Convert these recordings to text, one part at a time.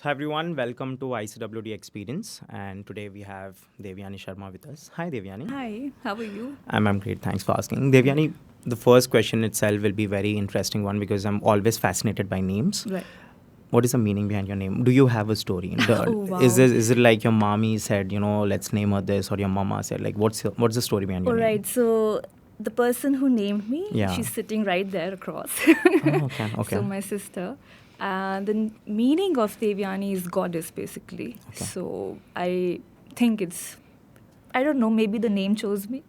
Hi everyone, welcome to ICWD Experience, and today we have Deviyani Sharma with us. Hi Deviyani. Hi, how are you? I'm great, thanks for asking. Devyani, the first question itself will be very interesting one because I'm always fascinated by names. Right. What is the meaning behind your name? Do you have a story? Oh Is wow. it like your mommy said, let's name her this, or your mama said, like, what's the story behind your All name? right. So the person who named me, Yeah. she's sitting right there across. Oh, okay, okay, So my sister. And the meaning of Deviyani is goddess, basically. okay. So I think I don't know, maybe the name chose me.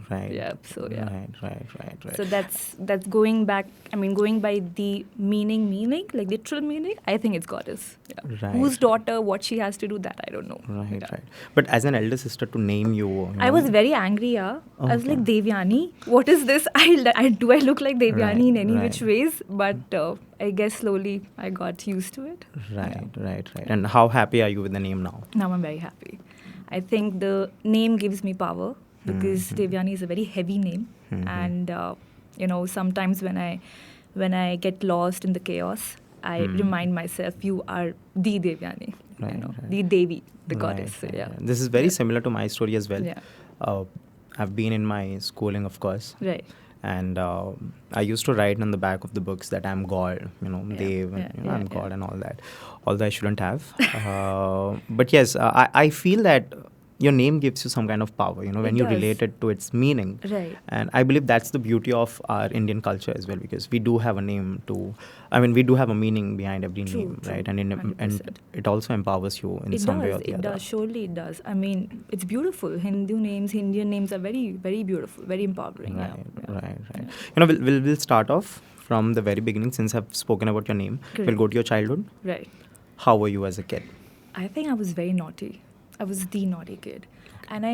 Right. Yeah. So yeah. Right. So that's going back. I mean, going by the meaning, like literal meaning. I think it's goddess. Yeah. Right. Whose daughter, what she has to do, that I don't know. Right, Yeah. right. But as an elder sister, to name you, I was very angry, yeah. I was Okay. like, Devyani, what is this? Do I look like Devyani Right, in any right. which ways? But I guess slowly I got used to it. Right. And how happy are you with the name now? Now I'm very happy. I think the name gives me power because Devyani is a very heavy name. And, sometimes when I get lost in the chaos, I remind myself, you are the Devyani, the Devi, the goddess. So, yeah. This is very similar to my story as well. Yeah. I've been in my schooling, of course. Right. And I used to write on the back of the books that I'm God, Dev, and, I'm God and all that. Although I shouldn't have. But yes, I feel that your name gives you some kind of power, when you does. relate it to its meaning. Right. And I believe that's the beauty of our Indian culture as well, because we do have a name we do have a meaning behind every name, right? And 100%. it also empowers you in some way or the It other. does. Surely it does. I mean, it's beautiful. Indian names are very, very beautiful, very empowering. Right. We'll start off from the very beginning since I've spoken about your name. Correct. We'll go to your childhood. Right. How were you as a kid? I think I was very naughty. I was the naughty kid. And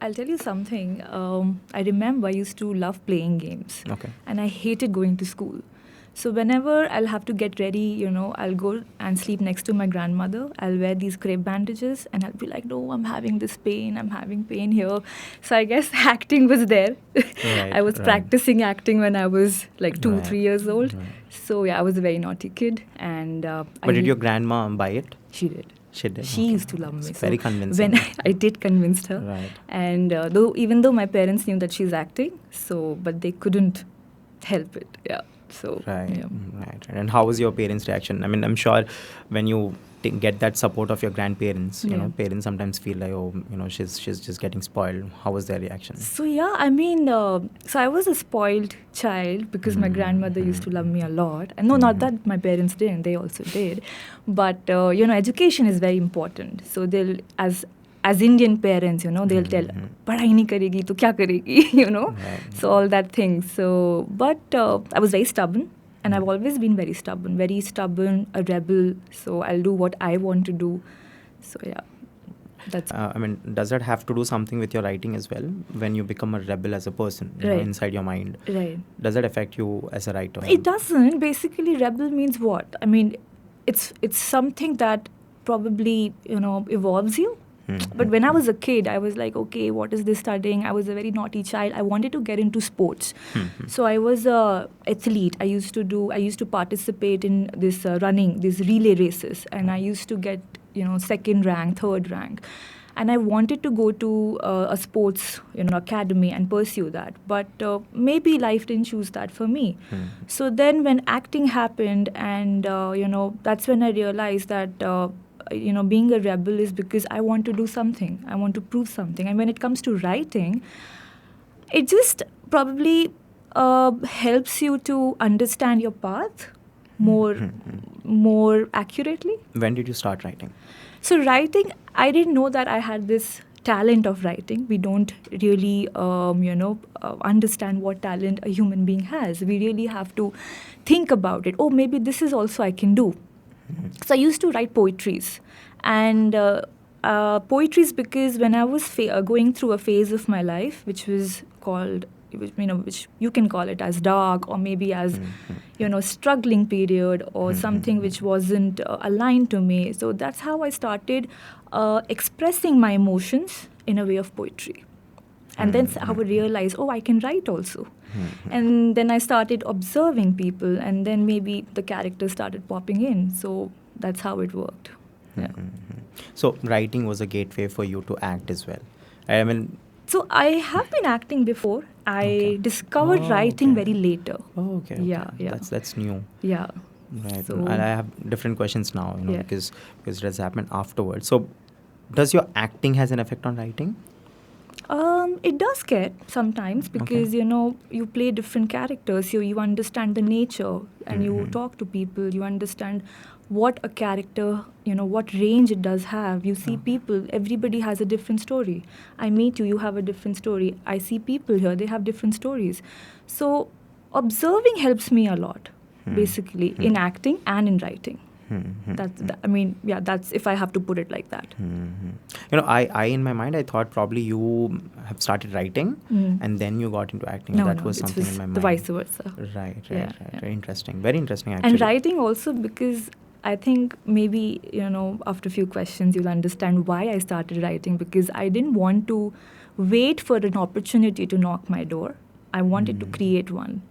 I'll tell you something. I remember I used to love playing games. Okay. And I hated going to school. So whenever I'll have to get ready, I'll go and sleep next to my grandmother. I'll wear these crepe bandages and I'll be like, no, I'm having this pain. I'm having pain here. So I guess acting was there. I was practicing acting when I was like 2-3 years old. Right. So yeah, I was a very naughty kid. And But did your grandma buy it? She did. She did. She used to love me. It's very convincing. When I did convince her. Right. And even though my parents knew that she's acting, but they couldn't help it. Yeah. So Right. yeah. Right. And how was your parents' reaction? I mean, I'm sure when you get that support of your grandparents, parents sometimes feel like, she's just getting spoiled. How was their reaction? So yeah, I mean, so I was a spoiled child because my grandmother used to love me a lot. And no, not that my parents didn't; they also did. But education is very important. So they'll as Indian parents, they'll tell, "Padhai nahi karegi, to kya karegi?" Right. So all that thing. So, but I was very stubborn. And I've always been very stubborn, a rebel. So I'll do what I want to do. So yeah, that's. Does that have to do something with your writing as well? When you become a rebel as a person, Right. inside your mind, Right. does that affect you as a writer? It doesn't. Basically, rebel means what? I mean, it's something that probably evolves you. But when I was a kid, I was like, okay, what is this studying? I was a very naughty child. I wanted to get into sports. So I was a athlete. I used to participate in this running, these relay races. And I used to get, second rank, third rank. And I wanted to go to a sports, academy and pursue that. But maybe life didn't choose that for me. So then when acting happened and, that's when I realized that, being a rebel is because I want to do something. I want to prove something. And when it comes to writing, it just probably helps you to understand your path more accurately. When did you start writing? So writing, I didn't know that I had this talent of writing. We don't really, understand what talent a human being has. We really have to think about it. Oh, maybe this is also I can do. So I used to write poetries. And poetries because when I was going through a phase of my life, which was called, which you can call it as dark or maybe as, struggling period or something which wasn't aligned to me. So that's how I started expressing my emotions in a way of poetry. And then I would realize, I can write also. And then I started observing people and then maybe the characters started popping in. So that's how it worked. So writing was a gateway for you to act as well. I mean, So I have been acting before. I discovered writing very later. Oh, okay. Yeah, yeah. That's new. Yeah. Right. So, And I have different questions now, Yeah. because it has happened afterwards. So, does your acting has an effect on writing? It does get sometimes because you play different characters, so you understand the nature and you talk to people, you understand what a character, what range it does have. You see people, everybody has a different story. I meet you, you have a different story. I see people here, they have different stories. So observing helps me a lot, basically, in acting and in writing. That's if I have to put it like that. I in my mind, I thought probably you have started writing and then you got into acting. That was something in my mind. The vice versa. Right. Yeah. Very interesting. Very interesting, actually. And writing also, because I think maybe, after a few questions, you'll understand why I started writing, because I didn't want to wait for an opportunity to knock my door. I wanted to create one.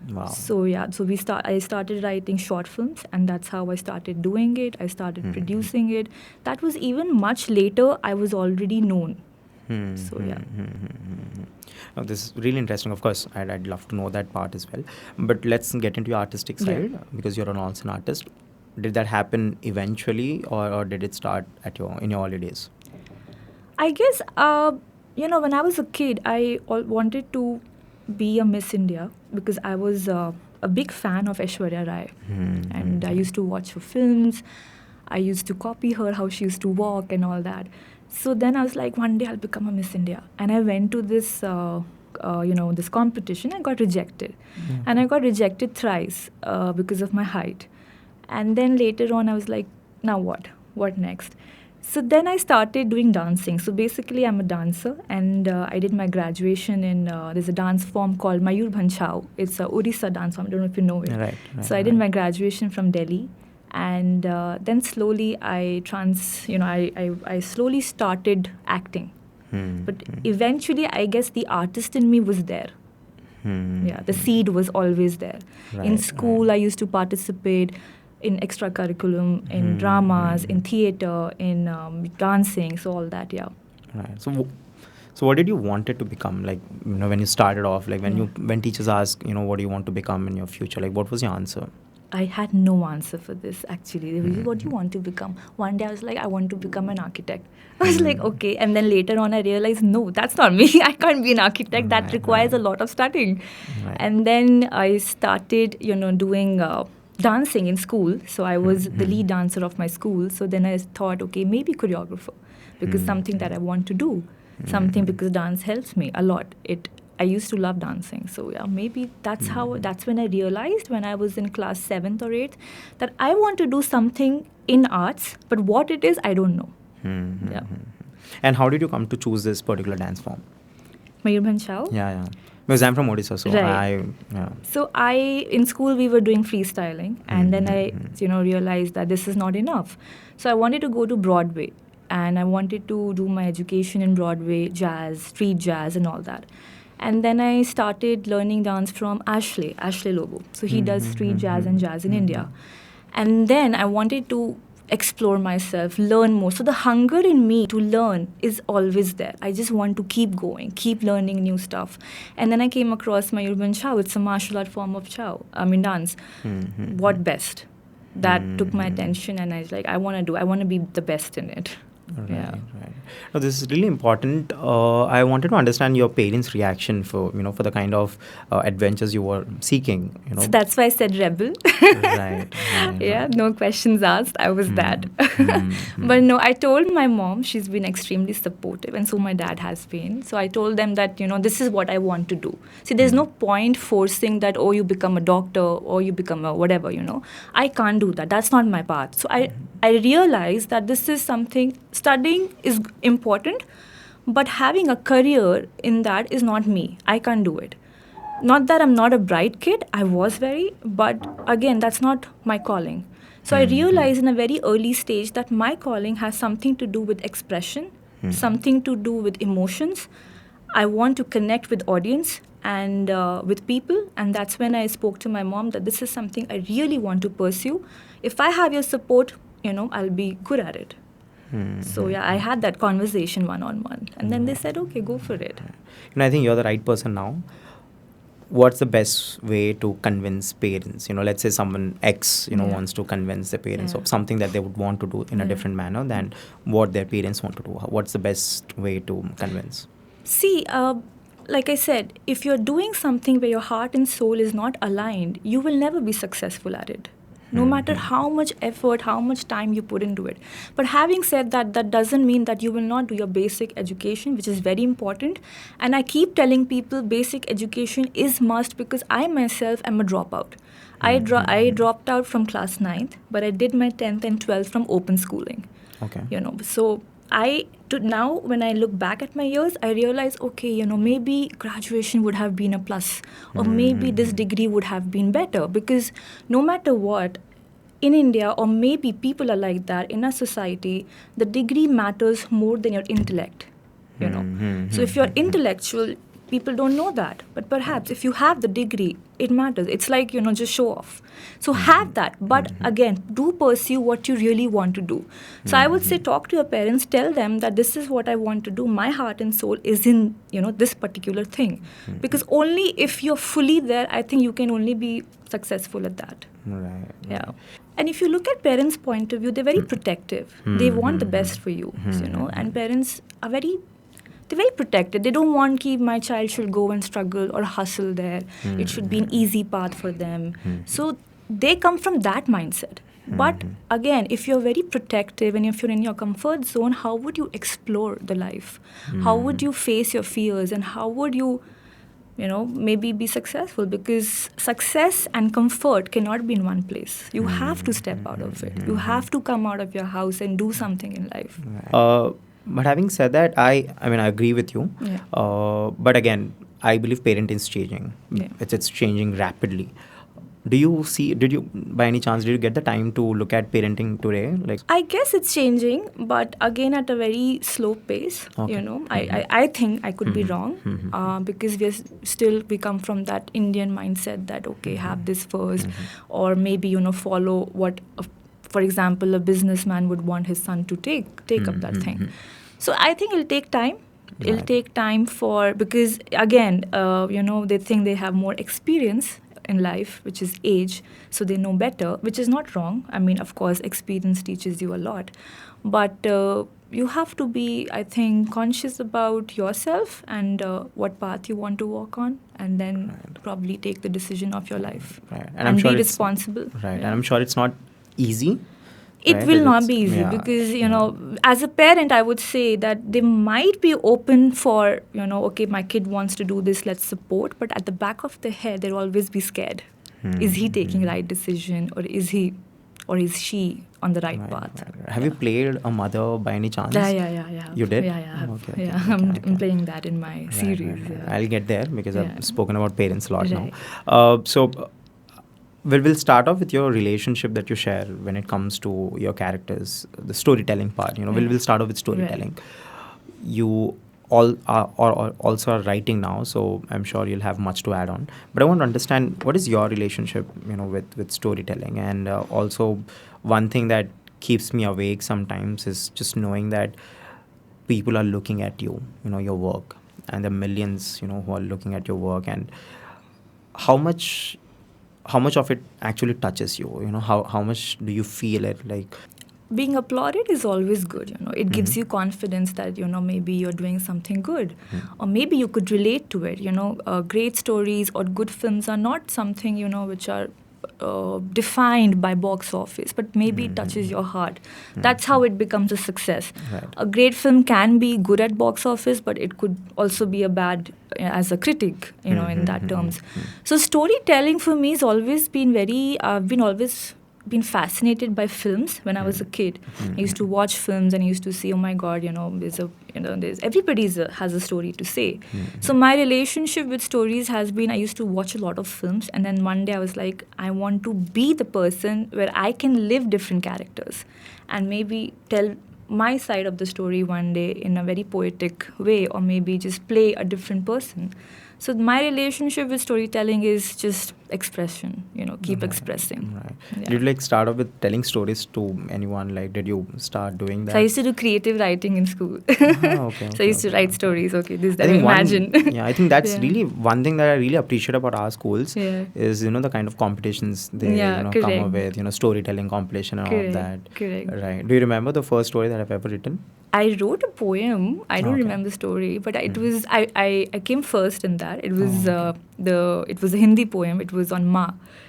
Wow. So I started writing short films, and that's how I started doing it. I started producing it. That was even much later. I was already known. So yeah. Oh, this is really interesting. Of course, I'd love to know that part as well. But let's get into your artistic side, because you're also an artist. Did that happen eventually, or did it start in your early days? I guess when I was a kid, I wanted to be a Miss India because I was a big fan of Aishwarya Rai, and I used to watch her films. I used to copy her, how she used to walk and all that. So then I was like, one day I'll become a Miss India, and I went to this this competition. I got rejected, and I got rejected thrice because of my height. And then later on, I was like, now what? What next? So then I started doing dancing. So basically, I'm a dancer, and I did my graduation in, there's a dance form called Mayur Bhanchao. It's a Odisha dance form. I don't know if you know it. Right. So I did my graduation from Delhi, and then slowly I slowly started acting. But eventually, I guess the artist in me was there. Yeah, the seed was always there. In school, I used to participate in extra curriculum, in dramas, in theatre, in dancing, so all that, yeah. Right. So what did you want it to become? Like, when you started off, like when teachers ask, what do you want to become in your future? Like, what was your answer? I had no answer for this, actually. They were, what do you want to become? One day I was like, I want to become an architect. I was like, okay. And then later on I realized, no, that's not me. I can't be an architect. That requires a lot of studying. Right. And then I started, doing dancing in school. So I was the lead dancer of my school. So then I thought, okay, maybe choreographer, because something that I want to do. Something because dance helps me a lot. I used to love dancing. So yeah, maybe that's when I realized, when I was in class 7th or 8th, that I want to do something in arts, but what it is, I don't know. Yeah. And how did you come to choose this particular dance form? Mayur Bhanchao? Yeah. Because I'm from Odisha, so So in school we were doing freestyling, and then I, realized that this is not enough. So I wanted to go to Broadway, and I wanted to do my education in Broadway, jazz, street jazz, and all that. And then I started learning dance from Ashley Lobo. So he does street jazz and jazz in India. And then I wanted to explore myself, learn more. So the hunger in me to learn is always there. I just want to keep going, keep learning new stuff. And then I came across Mayur Bhanchao. It's a martial art form of dance. What best? That took my attention, and I was like, I want to be the best in it. Right. No, this is really important. I wanted to understand your parents' reaction for the kind of adventures you were seeking. So that's why I said rebel. Right. Yeah, no questions asked. I was that. But no, I told my mom. She's been extremely supportive, and so my dad has been. So I told them that this is what I want to do. See, there's no point forcing that, oh, you become a doctor or you become a whatever. I can't do that. That's not my path. So I realized that this is something. Studying is important, but having a career in that is not me. I can't do it. Not that I'm not a bright kid. I was but again, that's not my calling. So I realized in a very early stage that my calling has something to do with expression, something to do with emotions. I want to connect with audience and with people, and that's when I spoke to my mom that this is something I really want to pursue. If I have your support, I'll be good at it. So yeah, I had that conversation one-on-one, and then they said, okay, go for it. I think you're the right person now. What's the best way to convince parents? Let's say someone X, wants to convince their parents of something that they would want to do in a different manner than what their parents want to do. What's the best way to convince? See, like I said, if you're doing something where your heart and soul is not aligned, you will never be successful at it. No matter how much effort, how much time you put into it. But having said that, that doesn't mean that you will not do your basic education, which is very important. And I keep telling people basic education is must, because I myself am a dropout. I dropped out from class 9th, but I did my 10th and 12th from open schooling. Okay. So now when I look back at my years, I realize, okay, maybe graduation would have been a plus, or maybe this degree would have been better, because no matter what, in India, or maybe people are like that in our society, the degree matters more than your intellect, So if you're intellectual, people don't know that. But perhaps if you have the degree, it matters. It's like, just show off. So have that. But again, do pursue what you really want to do. So I would say talk to your parents, tell them that this is what I want to do. My heart and soul is in, this particular thing. Because only if you're fully there, I think you can only be successful at that. Right. Yeah. And if you look at parents' point of view, they're very protective. They want the best for you, and parents are they're very protected. They don't want my child should go and struggle or hustle there. It should be an easy path for them. So they come from that mindset. But again, if you're very protective and if you're in your comfort zone, how would you explore the life? How would you face your fears, and how would you, maybe be successful? Because success and comfort cannot be in one place. You have to step out of it. You have to come out of your house and do something in life. But having said that, I agree with you. Yeah. But again, I believe parenting is changing. Yeah. It's changing rapidly. Did you, by any chance, did you get the time to look at parenting today? I guess it's changing, but again at a very slow pace. Okay. I think I could be wrong, because we come from that Indian mindset that, okay, have this first, or maybe, follow what, for example, a businessman would want his son to take up that thing. So I think it'll take time. Right. It'll take time because again, they think they have more experience in life, which is age, so they know better, which is not wrong. I mean, of course, experience teaches you a lot, but you have to be, I think, conscious about yourself and what path you want to walk on, and then probably take the decision of your life. Right. And be responsible. Right. Yeah. And I'm sure it's not easy. It will not be easy, because, as a parent, I would say that they might be open for, okay, my kid wants to do this, let's support. But at the back of their head, they'll always be scared. Is he taking right decision, or is she on the right path? Right. Have you played a mother by any chance? Yeah. You did? Yeah. Okay. I'm playing that in my series. Right. Yeah. I'll get there, because Yeah. I've spoken about parents a lot Right. now. We'll start off with your relationship that you share when it comes to your characters, the storytelling part. We'll start off with storytelling. Right. You all are also are writing now, so I'm sure you'll have much to add on. But I want to understand, what is your relationship, with storytelling, and also one thing that keeps me awake sometimes is just knowing that people are looking at you, your work, and the millions, who are looking at your work, and how much of it actually touches you. How much do you feel it like? Being applauded is always good. It gives you confidence that maybe you're doing something good, or maybe you could relate to it. Great stories or good films are not something which are defined by box office, but maybe it touches your heart. That's how it becomes a success. Right. A great film can be good at box office, but it could also be a bad as a critic, in that terms. So storytelling for me has always been always been fascinated by films when I was a kid. I used to watch films and I used to see, oh my God, everybody has a story to say. So my relationship with stories has been, I used to watch a lot of films, and then one day I was like, I want to be the person where I can live different characters and maybe tell my side of the story one day in a very poetic way, or maybe just play a different person. So my relationship with storytelling is just expression, keep expressing. Right. Yeah. Did you like start off with telling stories to anyone? Like, did you start doing that? So I used to do creative writing in school. Okay. So I used to write stories. Okay, this I that. think Imagine. I think that's Yeah. really one thing that I really appreciate about our schools is the kind of competitions they come up with, storytelling competition and all of that. Correct. Right. Do you remember the first story that I've ever written? I wrote a poem. I don't Okay. remember the story, but it was I came first in that. It was okay. it was a Hindi poem. It was on Ma,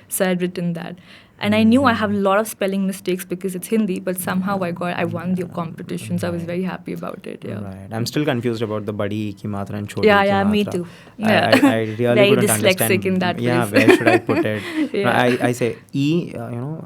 so I had written that. And I knew I have a lot of spelling mistakes because it's Hindi, but somehow I won the competition, so I was very happy about it. Yeah. Right. I'm still confused about the badi ki matra and choti ki Yeah, me matra. too. I really Very couldn't dyslexic understand. in that Yeah, place. where should I put it? Yeah. I say e,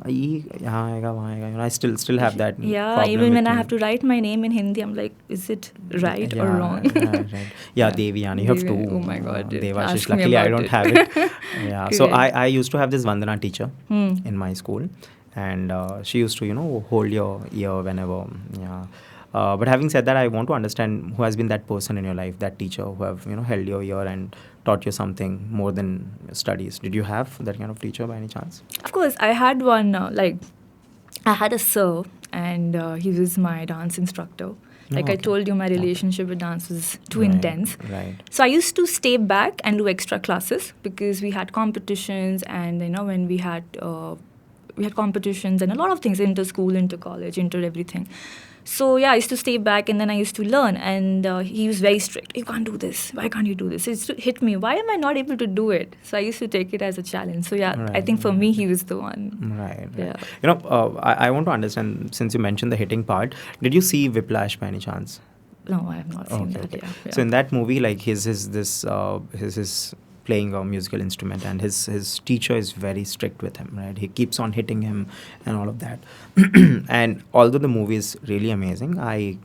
e, yahan aega, wahan aega. I still have that. Yeah, even when I have to write my name in Hindi, I'm like, is it right or wrong? Right. Yeah, Deviyani, you have to. Oh my God. Devashish. Ask me Luckily, I about don't it. have it. Yeah. So Correct. I used to have this Vandana teacher in my school. And she used to, hold your ear whenever. Yeah. But having said that, I want to understand who has been that person in your life, that teacher who have, held your ear and taught you something more than studies. Did you have that kind of teacher by any chance? Of course, I had one, I had a sir, and he was my dance instructor. Like I told you, my relationship with dance was too intense. Right. So I used to stay back and do extra classes because we had competitions, and when we had competitions and a lot of things, inter school, inter college, inter everything. So yeah, I used to stay back and then I used to learn. And he was very strict. You can't do this. Why can't you do this? It used to hit me. Why am I not able to do it? So I used to take it as a challenge. So yeah, I think for me, he was the one. Right. Yeah. I want to understand, since you mentioned the hitting part, did you see Whiplash by any chance? No, I have not seen that. Okay. Yeah. So in that movie, like his playing a musical instrument, and his teacher is very strict with him, right? He keeps on hitting him and all of that. And although the movie is really amazing, I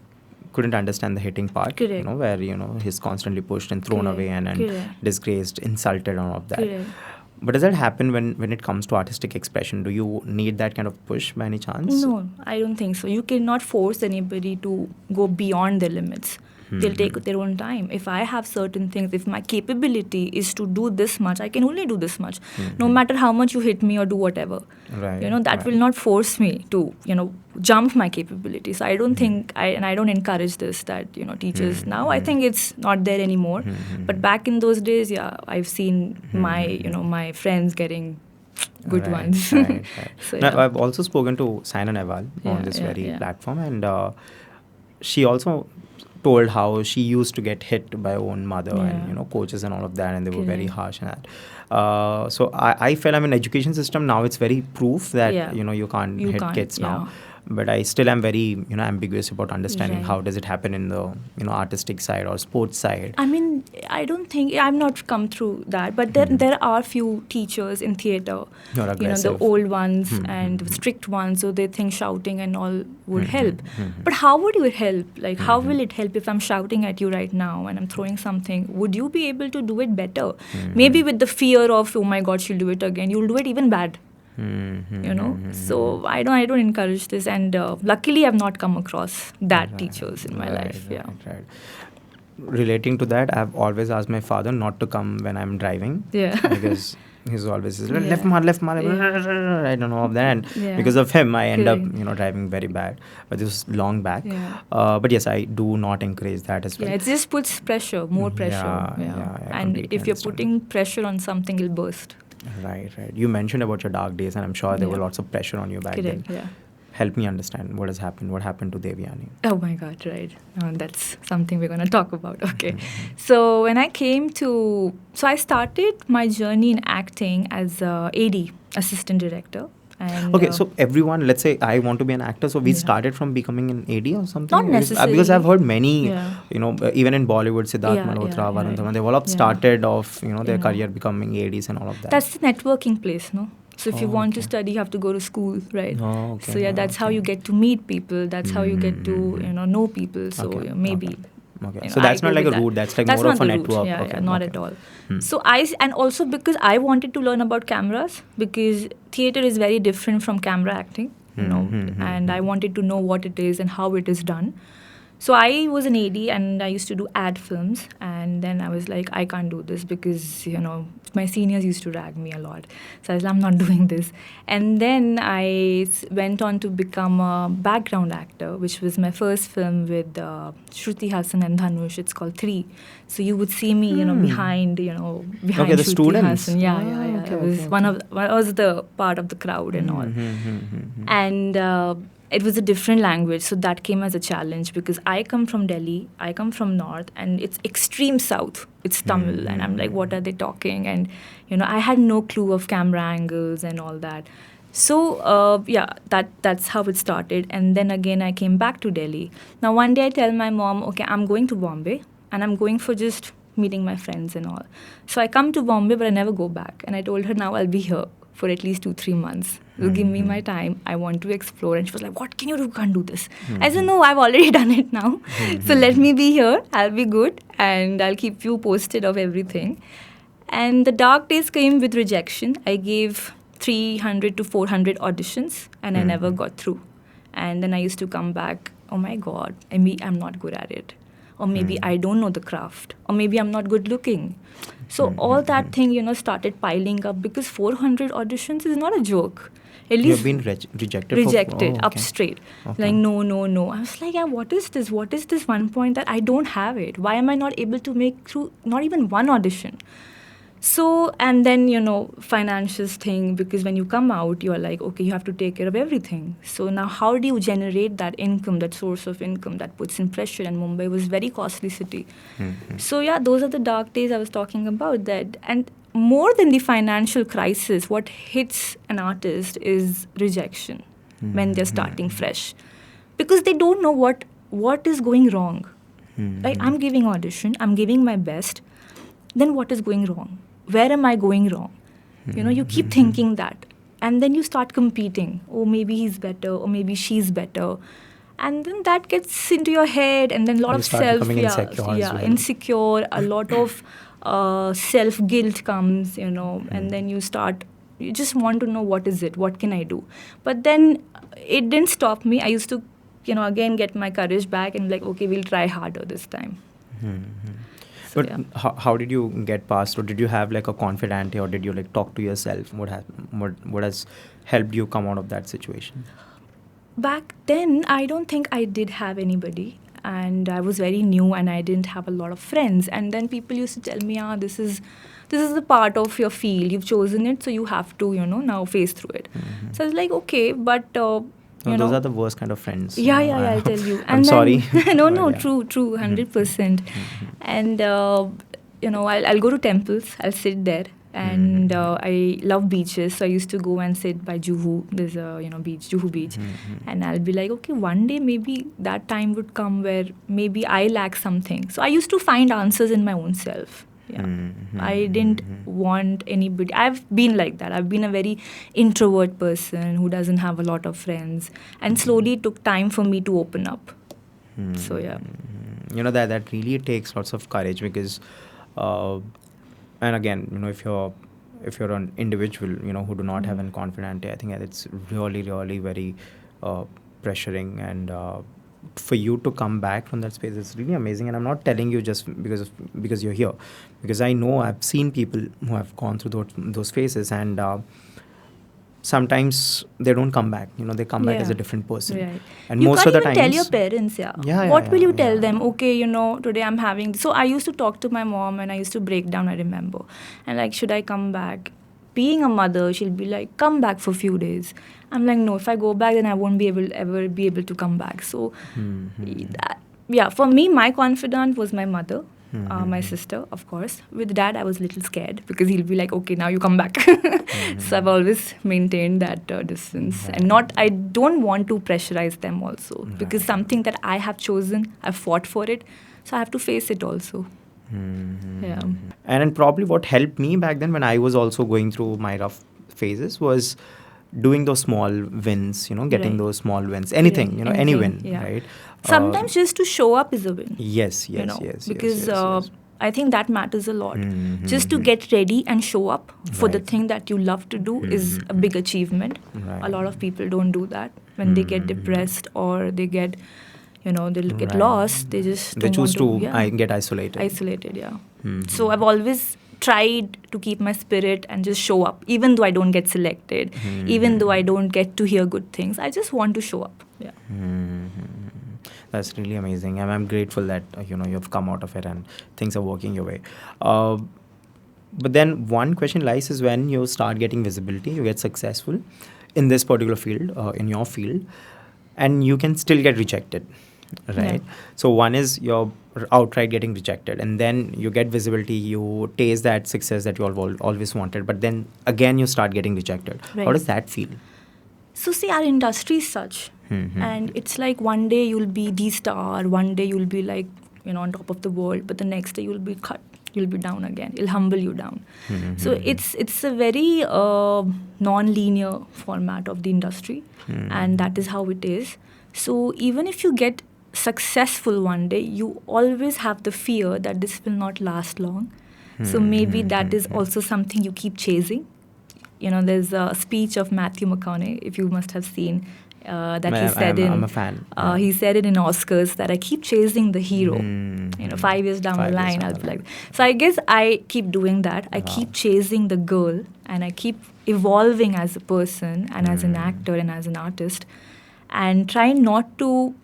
couldn't understand the hitting part. Correct. Where he's constantly pushed and thrown away and disgraced, insulted, and all of that. Correct. But does that happen when it comes to artistic expression? Do you need that kind of push by any chance? No, I don't think so. You cannot force anybody to go beyond their limits. They'll take their own time. If I have certain things, if my capability is to do this much, I can only do this much. No matter how much you hit me or do whatever. Right. That will not force me to, jump my capability. So I don't think, I don't encourage this, that, teachers, now I think it's not there anymore. But back in those days, yeah, I've seen my friends getting good ones. Right. So, now, yeah. I've also spoken to Saina Nehwal on this very platform, and she also told how she used to get hit by her own mother and coaches and all of that, and they were very harsh in that. So I felt, education system now, it's very proof that you can't hit kids now. But I still am very ambiguous about understanding how does it happen in the artistic side or sports side. I don't think I've not come through that, but there are few teachers in theatre, the old ones and the strict ones, so they think shouting and all would help. But how would you help? Like, how will it help if I'm shouting at you right now and I'm throwing something? Would you be able to do it better? Maybe with the fear of, oh my God, she'll do it again. You'll do it even bad. So I don't encourage this, and luckily I've not come across that teachers in my life. Right. Relating to that, I've always asked my father not to come when I'm driving. Because he's always left mar, I don't know of that, and because of him I end up driving very bad. But this was long back. But yes, I do not encourage that as well. It just puts pressure, more pressure. And if you're putting pressure on something, it'll burst. Right. You mentioned about your dark days, and I'm sure there were lots of pressure on you back then. Help me understand what has happened. What happened to Deviyani? Oh my God, right. That's something we're going to talk about. Okay. So when I I started my journey in acting as AD, assistant director. And, okay, so everyone, let's say I want to be an actor, so we started from becoming an AD or something? Not necessarily. Because I've heard many, even in Bollywood, Siddharth Malhotra, Varun Dhawan, they've all started off, their career becoming ADs and all of that. That's the networking place, no? So if you want to study, you have to go to school, right? So that's how you get to meet people. That's how you get to, know people. So maybe... Okay. So that's not like a route, that's like more of a network. Not at all. So and also because I wanted to learn about cameras, because theatre is very different from camera acting, and I wanted to know what it is and how it is done. So I was an AD and I used to do ad films. And then I was like, I can't do this because, my seniors used to drag me a lot. So I was like, I'm not doing this. And then I went on to become a background actor, which was my first film with Shruti Hassan and Dhanush. It's called 3. So you would see me, behind Okay, the Shruti students. Hassan. Yeah. Okay, I was I was the part of the crowd and all. And it was a different language, so that came as a challenge because I come from Delhi, I come from North, and it's extreme South. It's Tamil, and I'm like, what are they talking? And I had no clue of camera angles and all that. So that's how it started. And then again, I came back to Delhi. Now one day I tell my mom, okay, I'm going to Bombay, and I'm going for just meeting my friends and all. So I come to Bombay, but I never go back. And I told her, now I'll be here for at least 2-3 months. So give me my time. I want to explore. And she was like, what can you do? You can't do this. I said, no, I've already done it now. So let me be here. I'll be good. And I'll keep you posted of everything. And the dark days came with rejection. I gave 300 to 400 auditions and I never got through. And then I used to come back, oh my God, I'm not good at it. Or maybe I don't know the craft. Or maybe I'm not good looking. So all that thing, started piling up because 400 auditions is not a joke. At least you've been rejected. Rejected, up straight. Okay. Like, no. I was like, yeah, what is this? What is this one point that I don't have it? Why am I not able to make through not even one audition? So, and then, financials thing, because when you come out, you're like, okay, you have to take care of everything. So now how do you generate that income, that source of income that puts in pressure? And Mumbai was a very costly city. So yeah, those are the dark days I was talking about that. And more than the financial crisis, what hits an artist is rejection when they're starting fresh. Because they don't know what is going wrong. Like, I'm giving audition, I'm giving my best. Then what is going wrong? Where am I going wrong? You keep thinking that. And then you start competing. Oh, maybe he's better, or maybe she's better. And then that gets into your head, and then a lot of insecure, a lot of self-guilt comes, and then you just want to know what is it, what can I do? But then it didn't stop me. I used to, again get my courage back and like, okay, we'll try harder this time. So, but how did you get past, or did you have like a confidante, or did you like talk to yourself? What has helped you come out of that situation? Back then, I don't think I did have anybody, and I was very new, and I didn't have a lot of friends. And then people used to tell me, this is the part of your field. You've chosen it, so you have to, now face through it. So I was like, okay, but those are the worst kind of friends. Yeah, I'll tell you. I'm sorry. No, true, 100%. And, I'll go to temples, I'll sit there. And I love beaches, so I used to go and sit by Juhu. There's a, beach, Juhu Beach. And I'll be like, okay, one day maybe that time would come where maybe I lack something. So I used to find answers in my own self. Yeah. I didn't want anybody. I've been like that. I've been a very introvert person who doesn't have a lot of friends. And slowly it took time for me to open up. So, yeah. That really takes lots of courage because, and again, if you're an individual, who do not have an confidante, I think it's really, really very pressuring. And for you to come back from that space, it's really amazing. And I'm not telling you just because you're here, because I know I've seen people who have gone through those phases, and sometimes they don't come back. They come back as a different person. Right. And you most of the times, tell your parents, what will you tell them? Okay, today I'm having this. So I used to talk to my mom, and I used to break down, I remember. And like, should I come back? Being a mother, she'll be like, come back for a few days. I'm like, no, if I go back, then I won't ever be able to come back. So, for me, my confidant was my mother, my sister, of course. With dad, I was a little scared because he'll be like, okay, now you come back. So I've always maintained that distance. And I don't want to pressurize them also because something that I have chosen, I've fought for it. So I have to face it also. Yeah. And probably what helped me back then when I was also going through my rough phases was doing those small wins, getting those small wins, anything, any win, right? Sometimes just to show up is a win. Yes. Because I think that matters a lot. Just to get ready and show up for the thing that you love to do is a big achievement. A lot of people don't do that when they get depressed or they get they'll get lost. They just They don't choose want to get isolated. Isolated, yeah. So I've always tried to keep my spirit and just show up, even though I don't get selected, even though I don't get to hear good things. I just want to show up. Yeah. That's really amazing. I'm grateful that you've come out of it and things are working your way. But then one question lies is when you start getting visibility, you get successful in this particular field, in your field, and you can still get rejected, right? Yeah. So one is you're outright getting rejected, and then you get visibility, you taste that success that you always wanted, but then again you start getting rejected. Right. How does that feel? So see, our industry is such, and it's like one day you'll be the star, one day you'll be like on top of the world, but the next day you'll be cut. You'll be down again. It'll humble you down. So it's a very non-linear format of the industry, and that is how it is. So even if you get successful one day, you always have the fear that this will not last long. So maybe that is also something you keep chasing. There's a speech of Matthew McConaughey, if you must have seen, that he said I'm a fan. He said it in Oscars that I keep chasing the hero. 5 years down the line, I'll be like. So I guess I keep doing that. I keep chasing the girl, and I keep evolving as a person and as an actor and as an artist, and try not to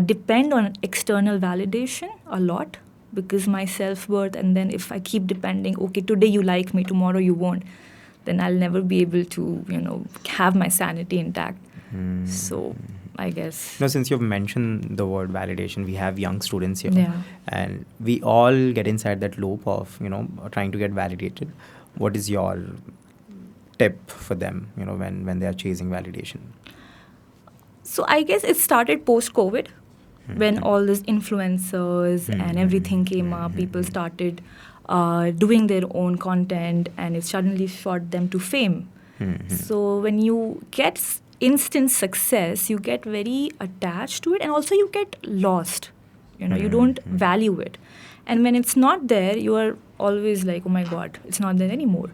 depend on external validation a lot, because my self-worth, and then if I keep depending, okay, today you like me, tomorrow you won't, then I'll never be able to, have my sanity intact. So I guess. Since you've mentioned the word validation, we have young students here. Yeah. And we all get inside that loop of, trying to get validated. What is your tip for them, when they are chasing validation? So I guess it started post-COVID, when all these influencers and everything came up. People started doing their own content, and it suddenly shot them to fame. So when you get instant success, you get very attached to it, and also you get lost. You don't value it. And when it's not there, you are always like, oh my God, it's not there anymore.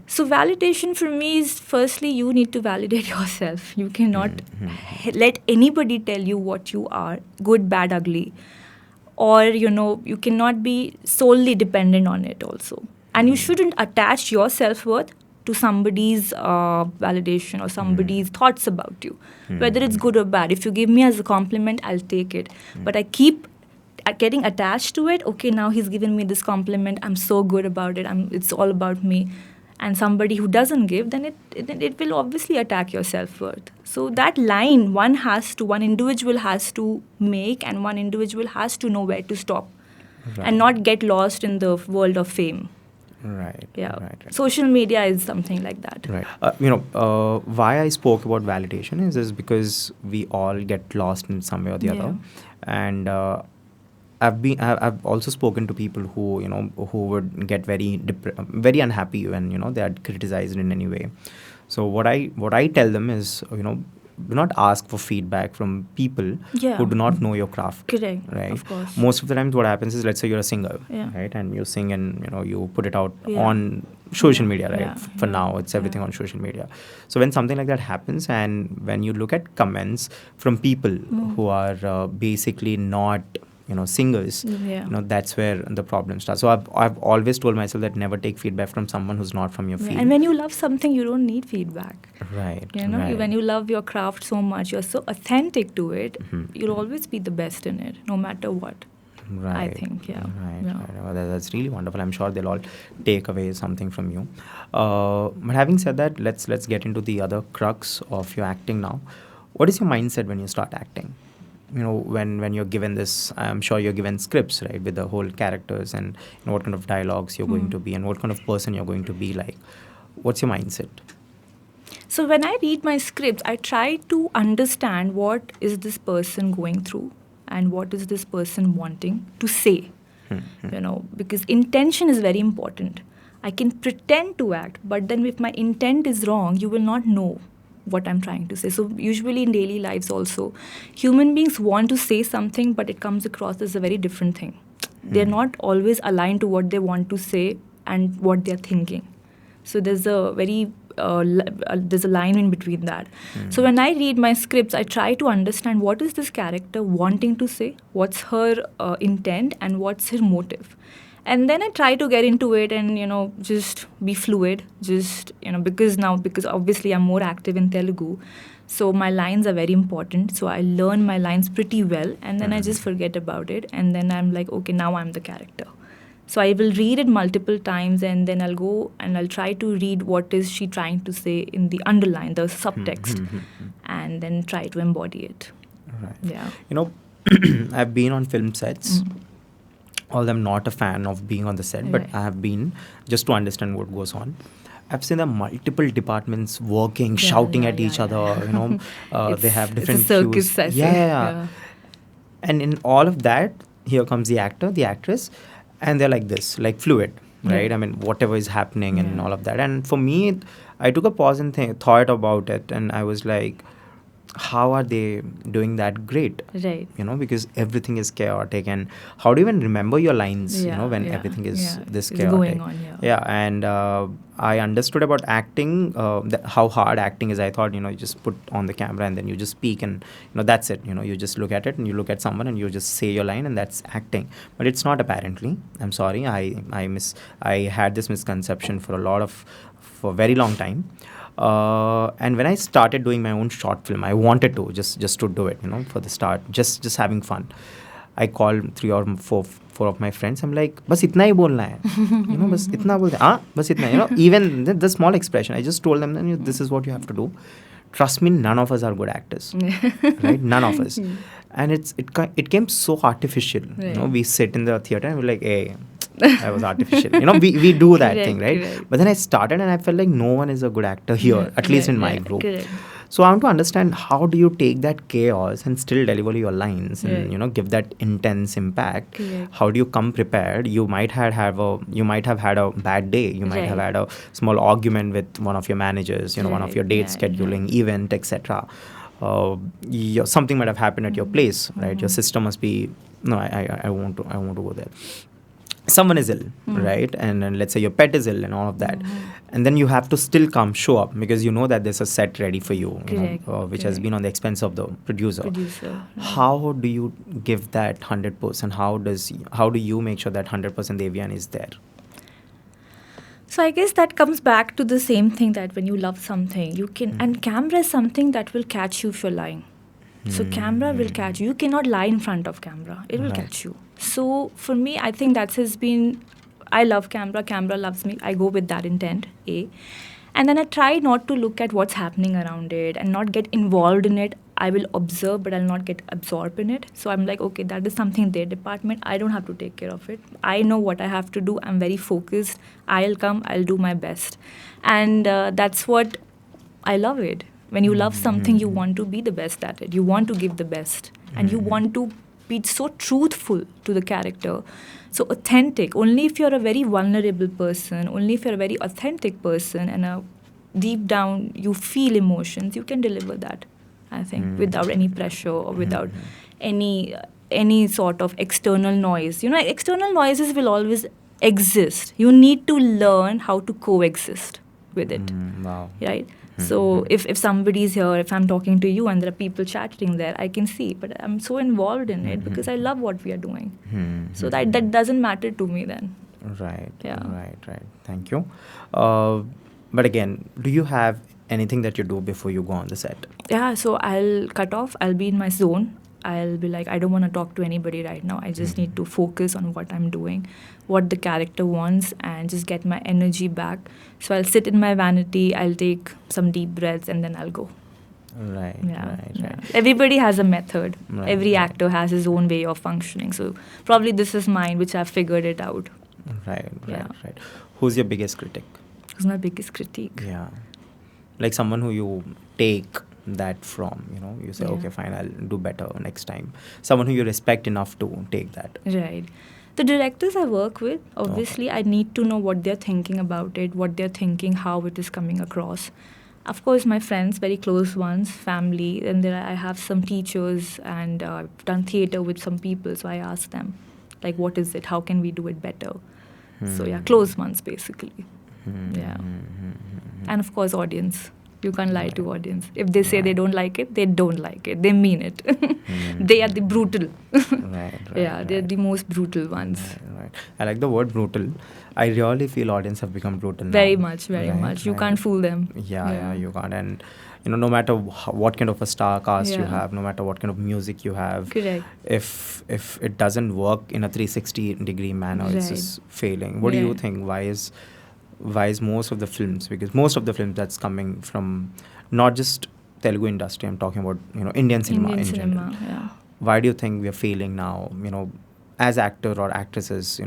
So validation for me is, firstly, you need to validate yourself. You cannot let anybody tell you what you are, good, bad, ugly. Or, you cannot be solely dependent on it also. And you shouldn't attach your self-worth to somebody's validation or somebody's thoughts about you, whether it's good or bad. If you give me as a compliment, I'll take it. But I keep getting attached to it. Okay, now he's given me this compliment. I'm so good about it. It's all about me. And somebody who doesn't give, then it will obviously attack your self-worth. So that line one individual has to make, and one individual has to know where to stop, and not get lost in the world of fame. Right. Yeah. Right. Social media is something like that. Right. Why I spoke about validation is because we all get lost in some way or the other, and I've also spoken to people who who would get very unhappy when they are criticized in any way. So what I tell them is do not ask for feedback from people who do not know your craft. Correct. Right. Of course. Most of the times, what happens is, let's say you're a singer, Yeah. right, and you sing and you put it out on social media, right? For now, it's everything on social media. So when something like that happens, and when you look at comments from people who are basically not singers, that's where the problem starts. So I've always told myself that never take feedback from someone who's not from your field. And when you love something, you don't need feedback. Right. When you love your craft so much, you're so authentic to it, you'll always be the best in it, no matter what. Right. I think, Right. Well, that's really wonderful. I'm sure they'll all take away something from you. But having said that, let's get into the other crux of your acting now. What is your mindset when you start acting? When you're given this, I'm sure you're given scripts, right, with the whole characters and what kind of dialogues you're going to be and what kind of person you're going to be like. What's your mindset? So when I read my scripts, I try to understand what is this person going through and what is this person wanting to say, because intention is very important. I can pretend to act, but then if my intent is wrong, you will not know what I'm trying to say. So usually in daily lives also, human beings want to say something, but it comes across as a very different thing. They're not always aligned to what they want to say and what they're thinking. So there's a very there's a line in between that. So when I read my scripts, I try to understand what is this character wanting to say, what's her intent, and what's her motive. And then I try to get into it and, just be fluid. Just, because obviously I'm more active in Telugu. So my lines are very important. So I learn my lines pretty well and then I just forget about it. And then I'm like, okay, now I'm the character. So I will read it multiple times and then I'll go and I'll try to read what is she trying to say in the underline, the subtext, and then try to embody it. Right. Yeah. I've been on film sets. Although I'm not a fan of being on the set, but I have been just to understand what goes on. I've seen the multiple departments working, shouting at each other. They have different it's a circus cues. session. Yeah. And in all of that, here comes the actor, the actress, and they're like this, like fluid, right? I mean, whatever is happening and all of that. And for me, I took a pause and thought about it, and I was like, how are they doing that great? Right. Because everything is chaotic, and how do you even remember your lines, when everything is this chaotic? Going on, and I understood about acting, how hard acting is. I thought, you just put on the camera and then you just speak and, that's it. You just look at it and you look at someone and you just say your line and that's acting. But it's not, apparently. I'm sorry. I had this misconception for a very long time. And when I started doing my own short film, I wanted to just to do it, for the start, just having fun. I called 3 or 4 of my friends. I'm like, bas itna hi bolna hai, bas itna bolte, bas itna, even the small expression. I just told them, this is what you have to do. Trust me, none of us are good actors, right? None of us. And it came so artificial. We sit in the theater and we're like, hey, I was artificial. We do that thing, right? Correct. But then I started and I felt like no one is a good actor here, at least in my group. Correct. So I want to understand, how do you take that chaos and still deliver your lines and give that intense impact? How do you come prepared? You might have had a bad day. You might have had a small argument with one of your managers. One of your date scheduling, event, etc. Something might have happened at your place, right? Your sister must be. No, I won't go there. Someone is ill, right? And let's say your pet is ill and all of that. And then you have to still show up because you know that there's a set ready for you, which has been on the expense of the producer. How do you give that 100%? How do you make sure that 100% Deviyani is there? So I guess that comes back to the same thing, that when you love something, you can, and camera is something that will catch you if you're lying. So camera will catch you. You cannot lie in front of camera. It will catch you. So for me, I think that has been, I love camera. Camera loves me. I go with that intent, A. And then I try not to look at what's happening around it and not get involved in it. I will observe, but I'll not get absorbed in it. So I'm like, okay, that is something their department. I don't have to take care of it. I know what I have to do. I'm very focused. I'll come. I'll do my best. And that's what I love it. When you love something, you want to be the best at it. You want to give the best. And you want to be so truthful to the character. So authentic. Only if you're a very vulnerable person, only if you're a very authentic person and deep down you feel emotions, you can deliver that, I think, without any pressure or without any sort of external noise. External noises will always exist. You need to learn how to coexist with it. Wow. Right? So if somebody's here, if I'm talking to you and there are people chatting there, I can see. But I'm so involved in it because I love what we are doing. So that doesn't matter to me then. Right. Yeah. Right. Thank you. But again, do you have anything that you do before you go on the set? Yeah, so I'll cut off. I'll be in my zone. I'll be like, I don't want to talk to anybody right now. I just need to focus on what I'm doing, what the character wants, and just get my energy back. So I'll sit in my vanity, I'll take some deep breaths, and then I'll go. Right. Everybody has a method. Every actor has his own way of functioning. So probably this is mine, which I've figured it out. Right. Who's your biggest critic? Who's my biggest critique? Yeah. Like someone who you take that from, you say, okay, fine, I'll do better next time. Someone who you respect enough to take that. Right. The directors I work with, obviously, I need to know what they're thinking about it, what they're thinking, how it is coming across. Of course, my friends, very close ones, family, and then I have some teachers, and I've done theatre with some people, so I ask them, like, what is it? How can we do it better? So, close ones, basically. And of course, audience. You can't lie to audience. If they say they don't like it, they don't like it. They mean it. They are the brutal. They're the most brutal ones. Right. I like the word brutal. I really feel audience have become brutal now. Very much. You can't fool them. Yeah, you can't. And no matter what kind of a star cast you have, no matter what kind of music you have, correct. If it doesnn't work in a 360-degree manner, it's just failing. What do you think? Why is most of the films, because most of the films that's coming from not just Telugu industry, I'm talking about Indian cinema in general. Why do you think we are failing now? As actor or actresses,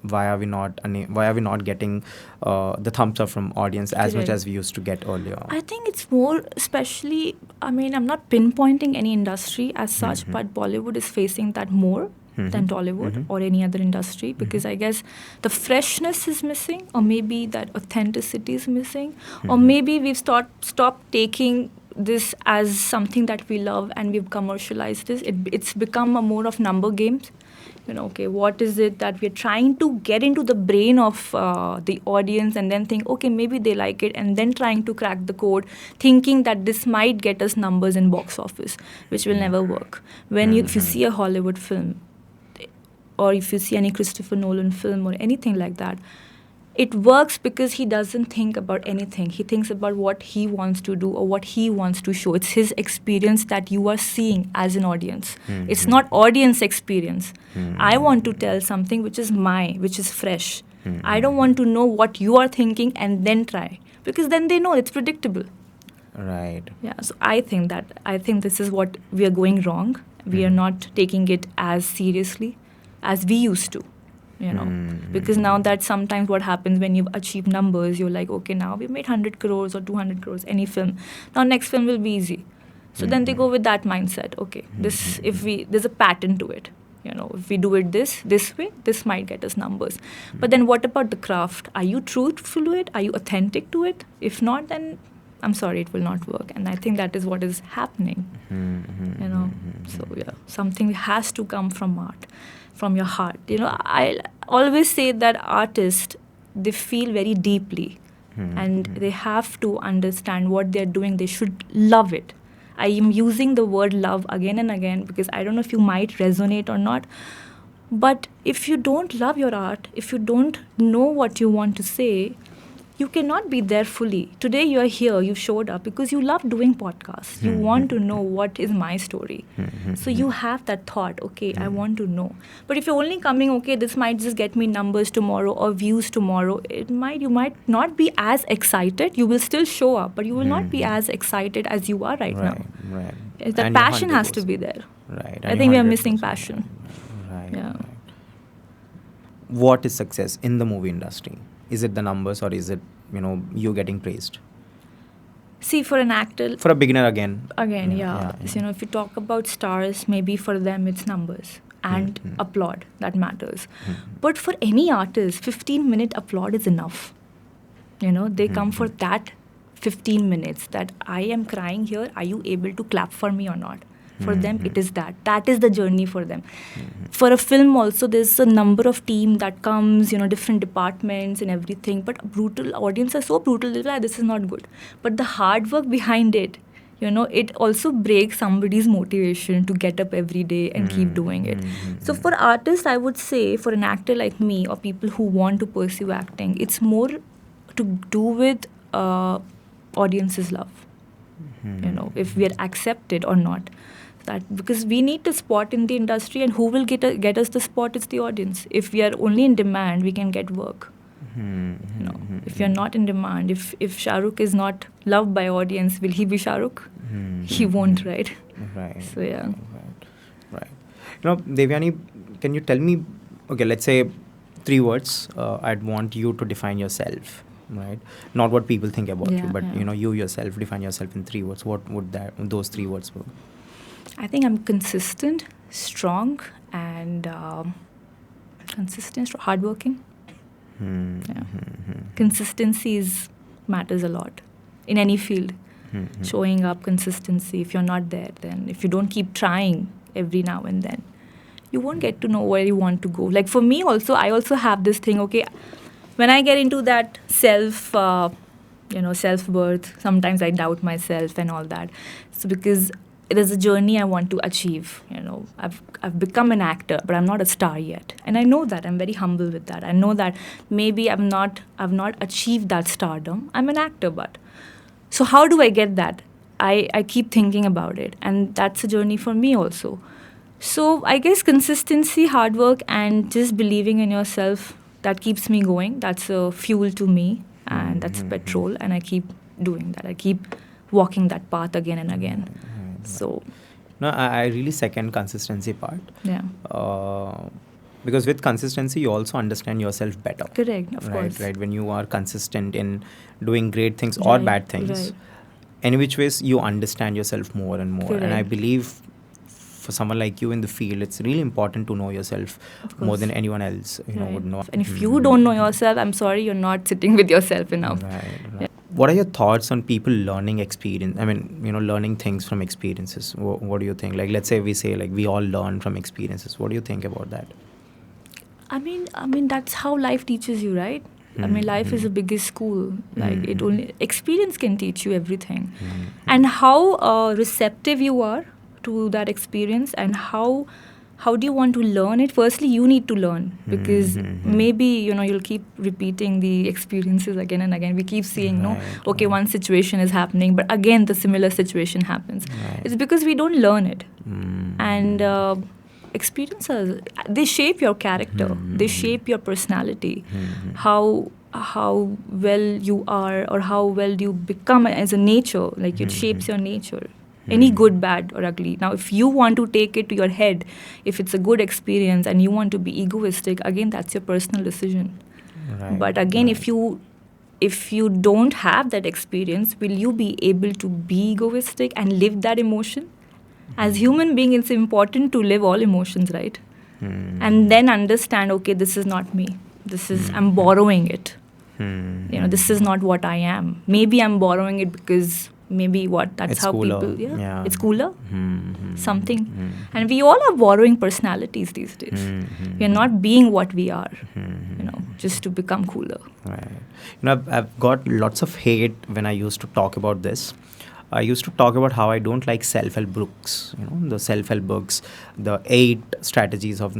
why are we not getting the thumbs up from audience as much as we used to get earlier? I think it's more, especially, I'm not pinpointing any industry as such, but Bollywood is facing that more than Tollywood or any other industry, because I guess the freshness is missing, or maybe that authenticity is missing, or maybe we've stopped taking this as something that we love and we've commercialized this. It's become a more of number games. Okay, what is it that we're trying to get into the brain of the audience, and then think, okay, maybe they like it, and then trying to crack the code, thinking that this might get us numbers in box office, which will never work. If you see a Hollywood film, or if you see any Christopher Nolan film or anything like that, it works because he doesn't think about anything. He thinks about what he wants to do or what he wants to show. It's his experience that you are seeing as an audience. It's not audience experience. I want to tell something which is fresh. I don't want to know what you are thinking and then try, because then they know it's predictable. Right. Yeah. So I think this is what we are going wrong. We are not taking it as seriously as we used to. Because now that sometimes what happens when you achieve numbers, you're like, okay, now we've made 100 crores or 200 crores, any film. Now next film will be easy. So then they go with that mindset. Okay, there's a pattern to it. If we do it this way, this might get us numbers. But then what about the craft? Are you truthful to it? Are you authentic to it? If not, then I'm sorry, it will not work. And I think that is what is happening. So something has to come from art, from your heart. I always say that artists, they feel very deeply, and they have to understand what they're doing. They should love it. I am using the word love again and again because I don't know if you might resonate or not. But if you don't love your art, if you don't know what you want to say, you cannot be there fully. Today you are here, you showed up because you love doing podcasts. You want to know what is my story. So you have that thought, okay, I want to know. But if you're only coming, okay, this might just get me numbers tomorrow or views tomorrow, you might not be as excited. You will still show up, but you will not be as excited as you are right now. Right. The passion has to be there. Right. I think we are missing passion. Right. Yeah. Right. What is success in the movie industry? Is it the numbers, or is it, you getting praised? See, for an actor... For a beginner again. Yeah. So, if you talk about stars, maybe for them it's numbers and applaud. That matters. But for any artist, 15-minute applaud is enough. They come for that 15 minutes that I am crying here. Are you able to clap for me or not? For them, it is that. That is the journey for them. For a film also, there's a number of team that comes, different departments and everything. But brutal audience are so brutal, they're like, this is not good. But the hard work behind it, it also breaks somebody's motivation to get up every day and keep doing it. So for artists, I would say, for an actor like me or people who want to pursue acting, it's more to do with audience's love. If we are accepted or not. That because we need the spot in the industry, and who will get us the spot? It's the audience. If we are only in demand, we can get work. If you're not in demand, if Shah Rukh is not loved by audience, will he be Shah Rukh? He won't, right? Right. So yeah. Right. Deviyani, can you tell me? Okay, let's say 3 words. I'd want you to define yourself. Right. Not what people think about you, but you yourself define yourself in 3 words. What would those 3 words be? I think I'm consistent, strong, and hardworking. Consistency matters a lot in any field. Showing up, consistency. If you're not there, then if you don't keep trying every now and then, you won't get to know where you want to go. Like for me also, I also have this thing, okay, when I get into that self-worth. Sometimes I doubt myself and all that. So because it is a journey I want to achieve. I've become an actor, but I'm not a star yet, and I know that. I'm very humble with that. I know that maybe I've not achieved that stardom. I'm an actor, but so how do I get that? I keep thinking about it, and that's a journey for me also. So I guess consistency, hard work, and just believing in yourself, that keeps me going. That's a fuel to me, and that's petrol, and I keep doing that. I keep walking that path again and again. So no, I really second consistency part. Yeah. Because with consistency, you also understand yourself better. Correct, of course. Right. When you are consistent in doing great things or bad things, right. any which ways, you understand yourself more and more. Correct. And I believe for someone like you in the field, it's really important to know yourself more than anyone else would know. And if you don't know yourself, I'm sorry, you're not sitting with yourself enough. Right. Yeah. What are your thoughts on people learning experience? I mean, learning things from experiences. What do you think? Like, let's say we all learn from experiences. What do you think about that? I mean that's how life teaches you, right? I mean, life is the biggest school. Like, it only experience can teach you everything, and how receptive you are to that experience, and how do you want to learn it. Firstly, you need to learn, because maybe you'll keep repeating the experiences again and again. We keep seeing one situation is happening, but again the similar situation happens. It's because we don't learn it. And experiences, they shape your character, they shape your personality, how well you are, or how well you become as a nature. Like, it shapes your nature, any good, bad, or ugly. Now, if you want to take it to your head, if it's a good experience and you want to be egoistic, again, that's your personal decision. But again, if you don't have that experience, will you be able to be egoistic and live that emotion? As human being, it's important to live all emotions, right? And then understand, okay, this is not me. I'm borrowing it. This is not what I am. Maybe I'm borrowing it because that's it's how cooler. People, it's cooler. Something. And we all are borrowing personalities these days. We are not being what we are, just to become cooler. Right. I've got lots of hate when I used to talk about this. I used to talk about how I don't like self-help books, the self-help books, the 8 strategies of,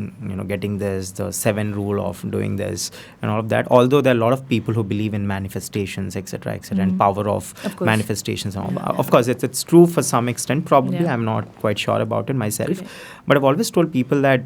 getting this, the 7 rule of doing this, and all of that. Although there are a lot of people who believe in manifestations, etc., and power of manifestations. And all. Of course, it's true for some extent. Probably, I'm not quite sure about it myself. But I've always told people that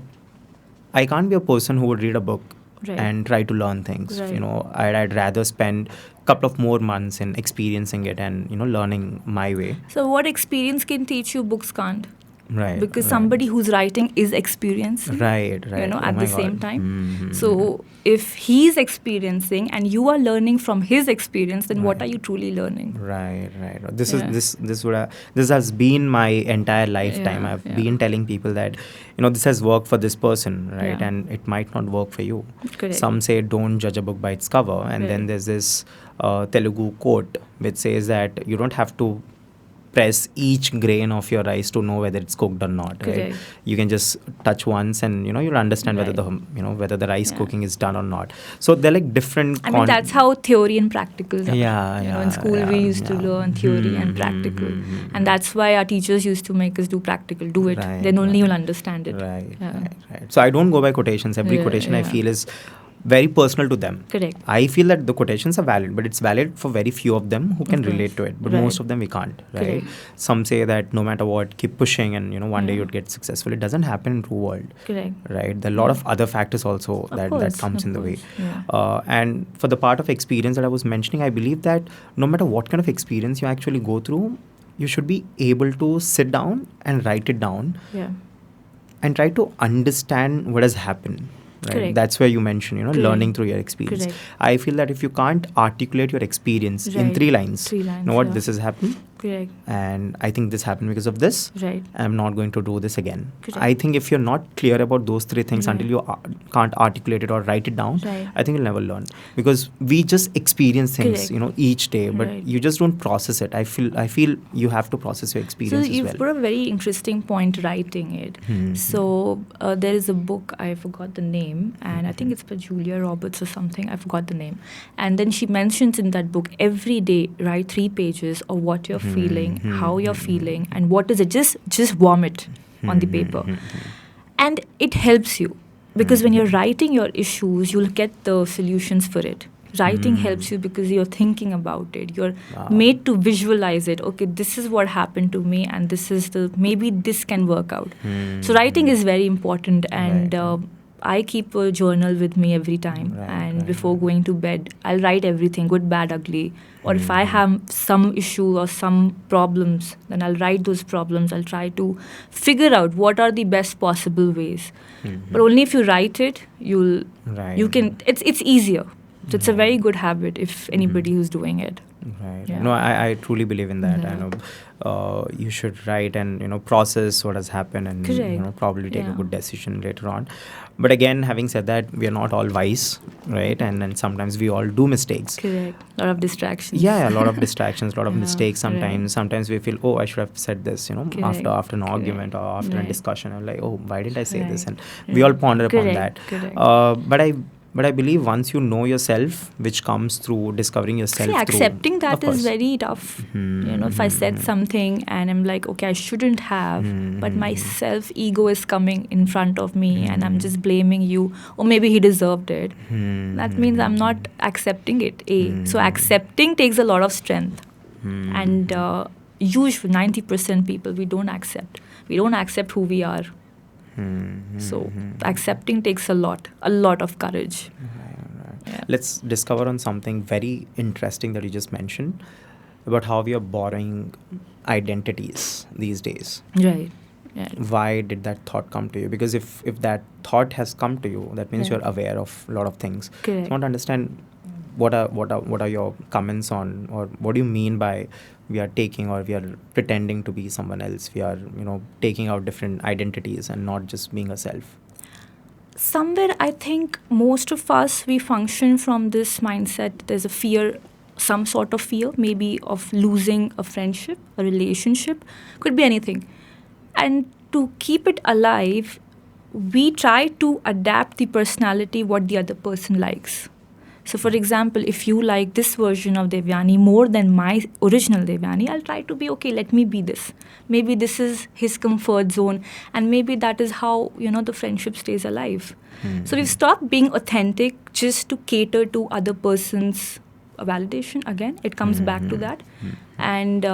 I can't be a person who would read a book and try to learn things. I'd rather spend couple of more months in experiencing it and learning my way. So what experience can teach you, books can't? Right. Because somebody who's writing is experiencing. Right. At the same time. So if he's experiencing and you are learning from his experience, then what are you truly learning? Right. This has been my entire lifetime. I've been telling people that this has worked for this person, right? And it might not work for you. Correct. Some say don't judge a book by its cover, and then there's this Telugu quote which says that you don't have to press each grain of your rice to know whether it's cooked or not. Right? You can just touch once, and you'll understand whether the rice cooking is done or not. So they're like different. I mean, that's how theory and practical are. In school we used to learn theory and practical, and that's why our teachers used to make us do practical. Do it, then only you'll understand it. Right. So I don't go by quotations. Every quotation I feel is very personal to them. Correct. I feel that the quotations are valid, but it's valid for very few of them who can relate to it. But most of them we can't, right? Correct. Some say that no matter what, keep pushing, and one day you'd get successful. It doesn't happen in true world. Correct. Right? There are a lot of other factors also that comes in the way. Yeah. And for the part of experience that I was mentioning, I believe that no matter what kind of experience you actually go through, you should be able to sit down and write it down and try to understand what has happened. Right? That's where you mention, learning through your experience. I feel that if you can't articulate your experience in 3 lines, what this has happened, Correct. And I think this happened because of this. Right. I'm not going to do this again. Correct. I think if you're not clear about those three things Right. until you can't articulate it or write it down, Right. I think you'll never learn, because we just experience things, Correct. each day, but Right. you just don't process it. I feel you have to process your So experience you've as put well. a very interesting point writing it. So there is a book, I forgot the name, and I think it's by Julia Roberts or something. I forgot the name. And then she mentions in that book, every day write 3 pages of what you're feeling, how you're feeling, and what is it. Just vomit on the paper, and it helps you, because when you're writing your issues, you'll get the solutions for it. Writing helps you because you're thinking about it. You're made to visualize it. Okay, this is what happened to me, and this is maybe this can work out. So writing is very important, and I keep a journal with me every time, and before going to bed, I'll write everything, good, bad, ugly. Or if I have some issue or some problems, then I'll write those problems. I'll try to figure out what are the best possible ways. But only if you write it, you can. It's easier. So it's a very good habit if anybody who's doing it. Right. Yeah. No, I truly believe in that. Yeah. I know you should write and process what has happened, and Correct. probably take a Yeah. good decision later on. But again, having said that, we are not all wise, right? And sometimes we all do mistakes. Correct. A lot of distractions. Yeah, a lot of distractions, a lot of Yeah, mistakes. Sometimes, right. sometimes we feel, oh, I should have said this, Correct. after an argument or after a Right. discussion. I'm like, oh, why didn't I say this? Right. And we all ponder upon Correct. that. Correct. But I believe once you know yourself, which comes through discovering yourself. See, accepting through, that of is course. very tough. If I said something and I'm like, okay, I shouldn't have, but my self-ego is coming in front of me and I'm just blaming you, or maybe he deserved it. That means I'm not accepting it. So accepting takes a lot of strength. And usually 90% people, we don't accept. We don't accept who we are. So accepting takes a lot of courage. Yeah. Let's discover on something very interesting that you just mentioned about how we are borrowing identities these days. Right. Why did that thought come to you? Because if that thought has come to you, that means you're aware of a lot of things. Correct. I want to understand what are your comments on, or what do you mean by we are taking, or we are pretending to be someone else? We are taking out different identities and not just being a self. Somewhere I think most of us, we function from this mindset. There's a fear, some sort of fear, maybe of losing a friendship, a relationship, could be anything. And to keep it alive, we try to adapt the personality what the other person likes. So for example, if you like this version of Deviyani more than my original Deviyani, I'll try to be, okay, let me be this. Maybe this is his comfort zone, and maybe that is how, the friendship stays alive. So we've stopped being authentic just to cater to other person's validation. Again, it comes back to that. And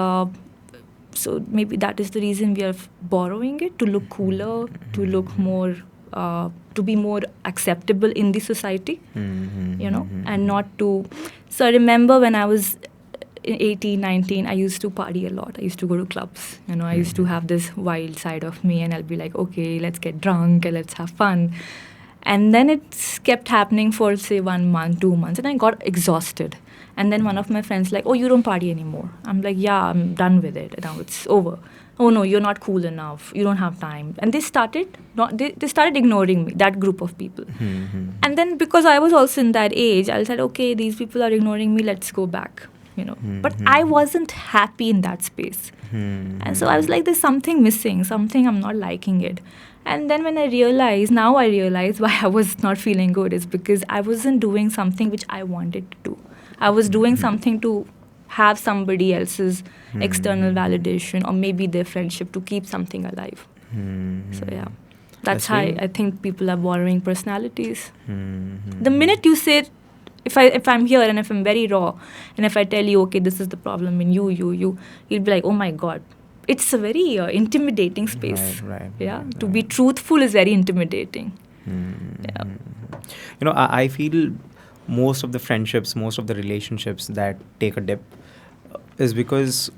so maybe that is the reason we are borrowing it, to look cooler, to look more, to be more acceptable in the society, and not to. So I remember when I was 18, 19, I used to party a lot. I used to go to clubs. I used to have this wild side of me, and I'll be like, okay, let's get drunk and let's have fun. And then it kept happening for, say, 1 month, 2 months, and I got exhausted. And then one of my friends like, oh, you don't party anymore. I'm like, yeah, I'm done with it. Now it's over. Oh, no, you're not cool enough. You don't have time. And they started ignoring me, that group of people. And then because I was also in that age, I said, okay, these people are ignoring me. Let's go back. But I wasn't happy in that space. And so I was like, there's something missing, something I'm not liking it. And then when I realized why I was not feeling good is because I wasn't doing something which I wanted to do. I was doing something to have somebody else's external validation, or maybe their friendship, to keep something alive. So yeah, that's how I think people are borrowing personalities. The minute you say, if I'm here and if I'm very raw, and if I tell you, okay, this is the problem in you'll be like, oh my God. It's a very intimidating space. Right. To be truthful is very intimidating. Yeah. I feel most of the friendships, most of the relationships that take a dip is because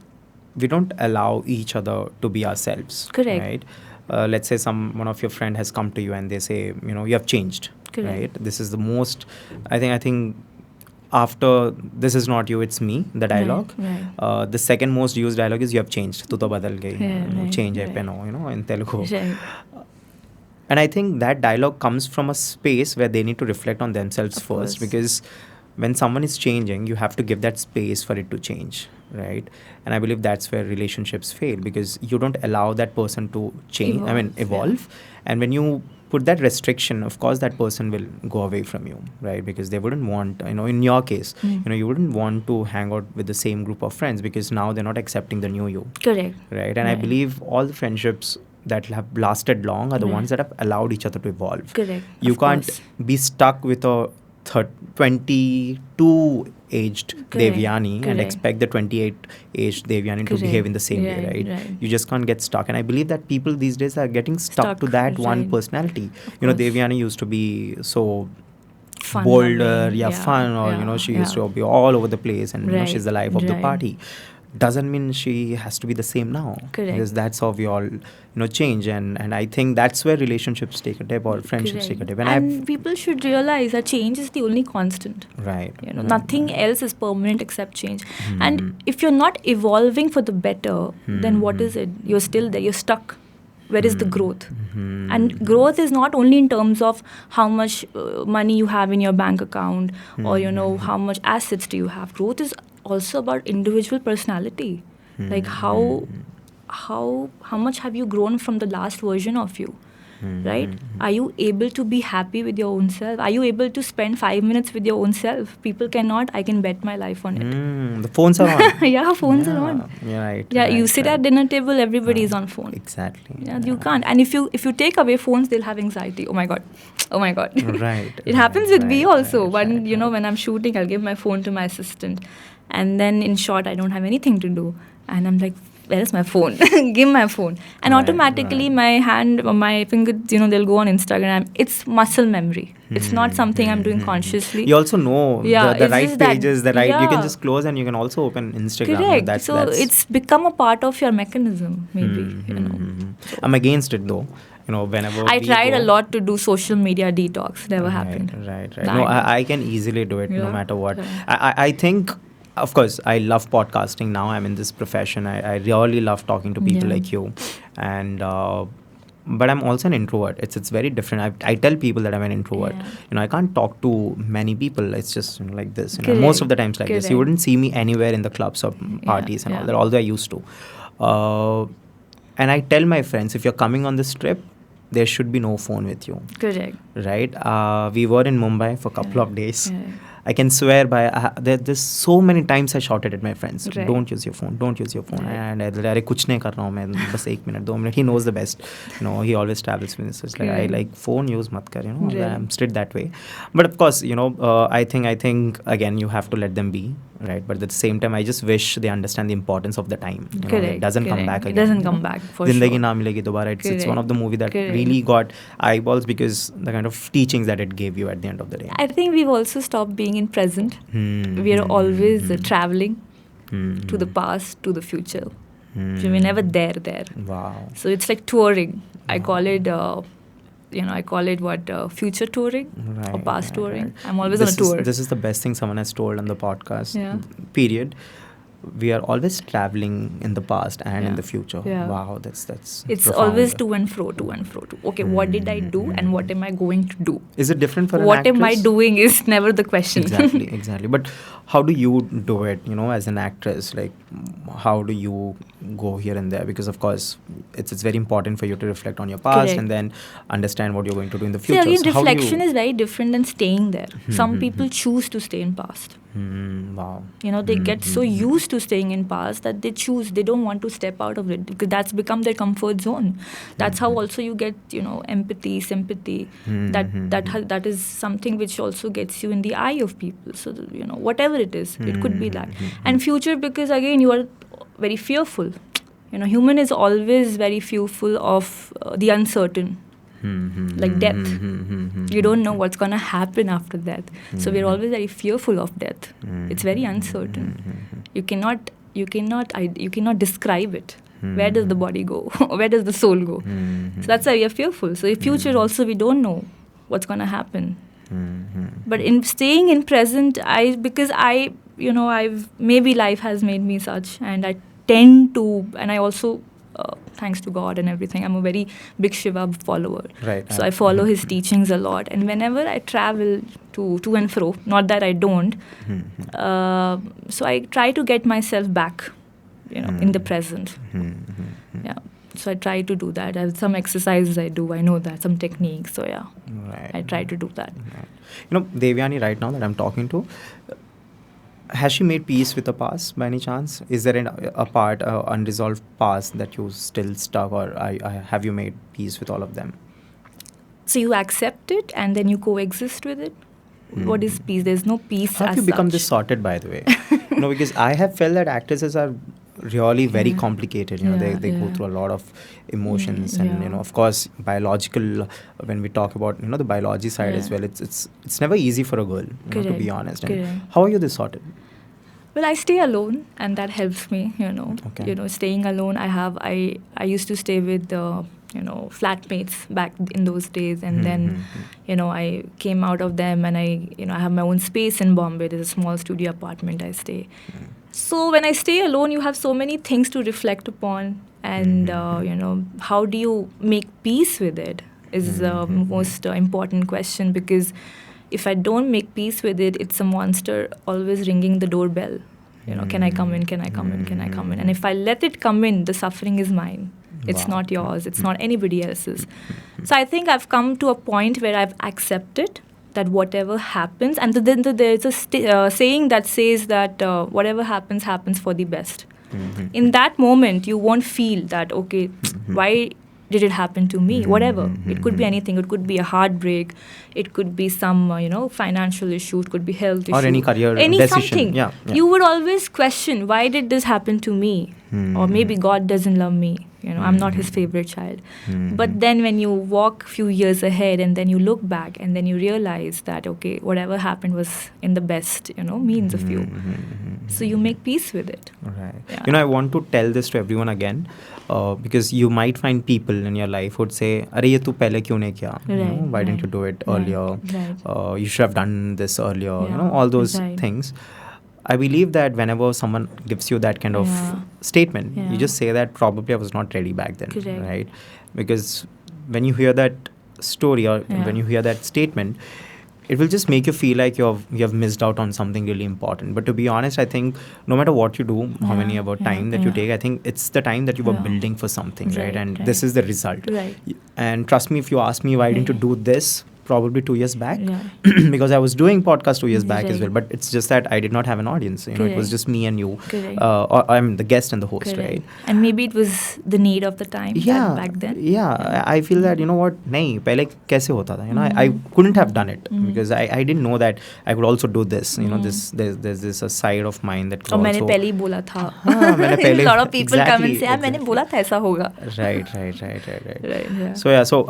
we don't allow each other to be ourselves. Correct. Right? Let's say one of your friend has come to you and they say, you have changed. Correct. Right? This is the most, I think after "This is not you, it's me," the dialogue. Right. The second most used dialogue is "You have changed." "Tu to badal gayi." Right, Change hai right. pehno, in Telugu. Right. And I think that dialogue comes from a space where they need to reflect on themselves Of first, course. because when someone is changing, you have to give that space for it to change, right? And I believe that's where relationships fail, because you don't allow that person to change, evolve. And when you put that restriction, of course that person will go away from you, right? Because they wouldn't want, in your case, you wouldn't want to hang out with the same group of friends, because now they're not accepting the new you. Correct. Right? And I believe all the friendships that have lasted long are the ones that have allowed each other to evolve. Correct. You Of can't course. be stuck with a 22 aged Deviyani and Correct. expect the 28 aged Deviyani to behave in the same way, right? You just can't get stuck. And I believe that people these days are getting stuck to that one personality. Deviyani used to be so Fun, bolder, fun, or she used to be all over the place, and she's the life of the right. party. Doesn't mean she has to be the same now. Correct. Because that's how we all change, and I think that's where relationships take a dip, or friendships take a dip. And people should realize that change is the only constant. Right. Nothing else is permanent except change. And if you're not evolving for the better, then what is it? You're still there. You're stuck. Where is the growth? And growth is not only in terms of how much money you have in your bank account, or how much assets do you have. Growth is also about individual personality. Like how much have you grown from the last version of you? Right? Are you able to be happy with your own self? Are you able to spend 5 minutes with your own self? People cannot. I can bet my life on it. The phones are on. Yeah, phones are on. Right. Yeah, you sit at dinner table, everybody is on phone. Exactly. Yeah, you can't. And if you take away phones, they'll have anxiety. Oh my god. Right. It happens with me also. When I'm shooting, I'll give my phone to my assistant, and then in short, I don't have anything to do, and I'm like, where is my phone? Give my phone. And automatically my fingers, they'll go on Instagram. It's muscle memory. It's not something I'm doing consciously. You also know the right pages, you can just close, and you can also open Instagram. Correct. That's it's become a part of your mechanism, maybe. I'm against it though. Whenever I tried a lot to do social media detox. Never happened. Right. No, I can easily do it no matter what. I think, of course, I love podcasting now. I'm in this profession. I really love talking to people like you. And but I'm also an introvert. It's very different. I tell people that I'm an introvert. I can't talk to many people. It's just like this. Most of the times like this. You wouldn't see me anywhere in the clubs or parties and all that, although I used to. And I tell my friends, if you're coming on this trip, there should be no phone with you. Correct. Right? We were in Mumbai for a couple of days. I can swear by there's so many times I shouted at my friends, don't use your phone, and अरे कुछ नहीं कर रहा हूँ मैं, बस 1 minute 2 minutes. He knows the best, he always travels with me, so it's like I like phone use मत कर, I'm strict that way. But of course, I think again you have to let them be, right? But at the same time, I just wish they understand the importance of the time. It doesn't come back again. It doesn't come back for Zindagi sure. Na Milegi Dobara. It's one of the movie that really got eyeballs because the kind of teachings that it gave you at the end of the day. I think we've also stopped being in present. We are always traveling to the past, to the future. So we're never there. Wow. So it's like touring. I call it future touring or past touring. I'm always on a tour. This is the best thing someone has told on the podcast. Period. We are always traveling in the past and in the future. Wow, that's it's profound. Always to and fro. Okay, what did I do and what am I going to do? Is it different for an what actress? Am I doing is never the question. Exactly. But how do you do it, as an actress? Like, how do you go here and there? Because of course, it's very important for you to reflect on your past and then understand what you're going to do in the future. See, again, reflection is very different than staying there. Some people choose to stay in past. Wow. They get so used to staying in past that they don't want to step out of it because that's become their comfort zone. That's how also you get, empathy, sympathy. That is something which also gets you in the eye of people. So, whatever it is, it could be that. And future, because again, you are very fearful. Human is always very fearful of the uncertain. Like death. You don't know what's going to happen after death. So we're always very fearful of death. It's very uncertain. You cannot describe it. Where does the body go? Where does the soul go? So that's why we are fearful. So in future also we don't know what's going to happen. But in staying in present, because I've maybe life has made me such, and I tend to, and I also, thanks to God and everything, I'm a very big Shiva follower. Right. So I follow his teachings a lot, and whenever I travel to and fro, not that I don't, so I try to get myself back, in the present. Yeah. So I try to do that. I have some exercises I do. I know that, some techniques. So yeah, Right. I try to do that. Right. Deviyani right now that I'm talking to, has she made peace with the past by any chance? Is there a part, unresolved past that you still stuck, or have you made peace with all of them? So you accept it and then you coexist with it? What is peace? There's no peace. How have you become this sorted, by the way? Because I have felt that actresses are really very complicated. They go through a lot of emotions, and of course biological. When we talk about the biology side as well, it's never easy for a girl, to be honest. And how are you this sorted? Well, I stay alone, and that helps me. Okay. Staying alone. I used to stay with flatmates back in those days, and then I came out of them, and I have my own space in Bombay. There's a small studio apartment I stay. So when I stay alone, you have so many things to reflect upon, and how do you make peace with it is the most important question, because if I don't make peace with it, it's a monster always ringing the doorbell. Can I come in? Can I come in? Can I come in? And if I let it come in, the suffering is mine. It's not yours. It's not anybody else's. So I think I've come to a point where I've accepted that whatever happens, and then there's a saying that says that whatever happens for the best. In that moment, you won't feel that, okay, why did it happen to me? Whatever. It could be anything. It could be a heartbreak. It could be some, financial issue. It could be health issue. Or any career decision. Something. Yeah. You would always question, why did this happen to me? Or maybe God doesn't love me. I'm not his favorite child. But then when you walk a few years ahead, and then you look back, and then you realize that, okay, whatever happened was in the best, means of you. So you make peace with it. Right. Yeah. I want to tell this to everyone again, because you might find people in your life who would say, "Arey, ye tu pehle kyun nahi kiya? Why didn't you do it earlier? Right. You should have done this earlier." All those things. I believe that whenever someone gives you that kind of statement, you just say that probably I was not ready back then, right? Because when you hear that story, or when you hear that statement, it will just make you feel like you have missed out on something really important. But to be honest, I think no matter what you do, how many about time that you take, I think it's the time that you were building for something, right? And this is the result. Right. And trust me, if you ask me why didn't you do this probably 2 years back, because I was doing podcast 2 years back as well, but it's just that I did not have an audience. It was just me and you, or I'm the guest and the host, right? And maybe it was the need of the time back then. I feel that what, nahi, pehle kaise hota tha, I couldn't have done it because I didn't know that I could also do this. There's this a side of mine that could also. मैंने पहले ही बोला था. A lot of people come and say, मैंने बोला था ऐसा होगा. Right. So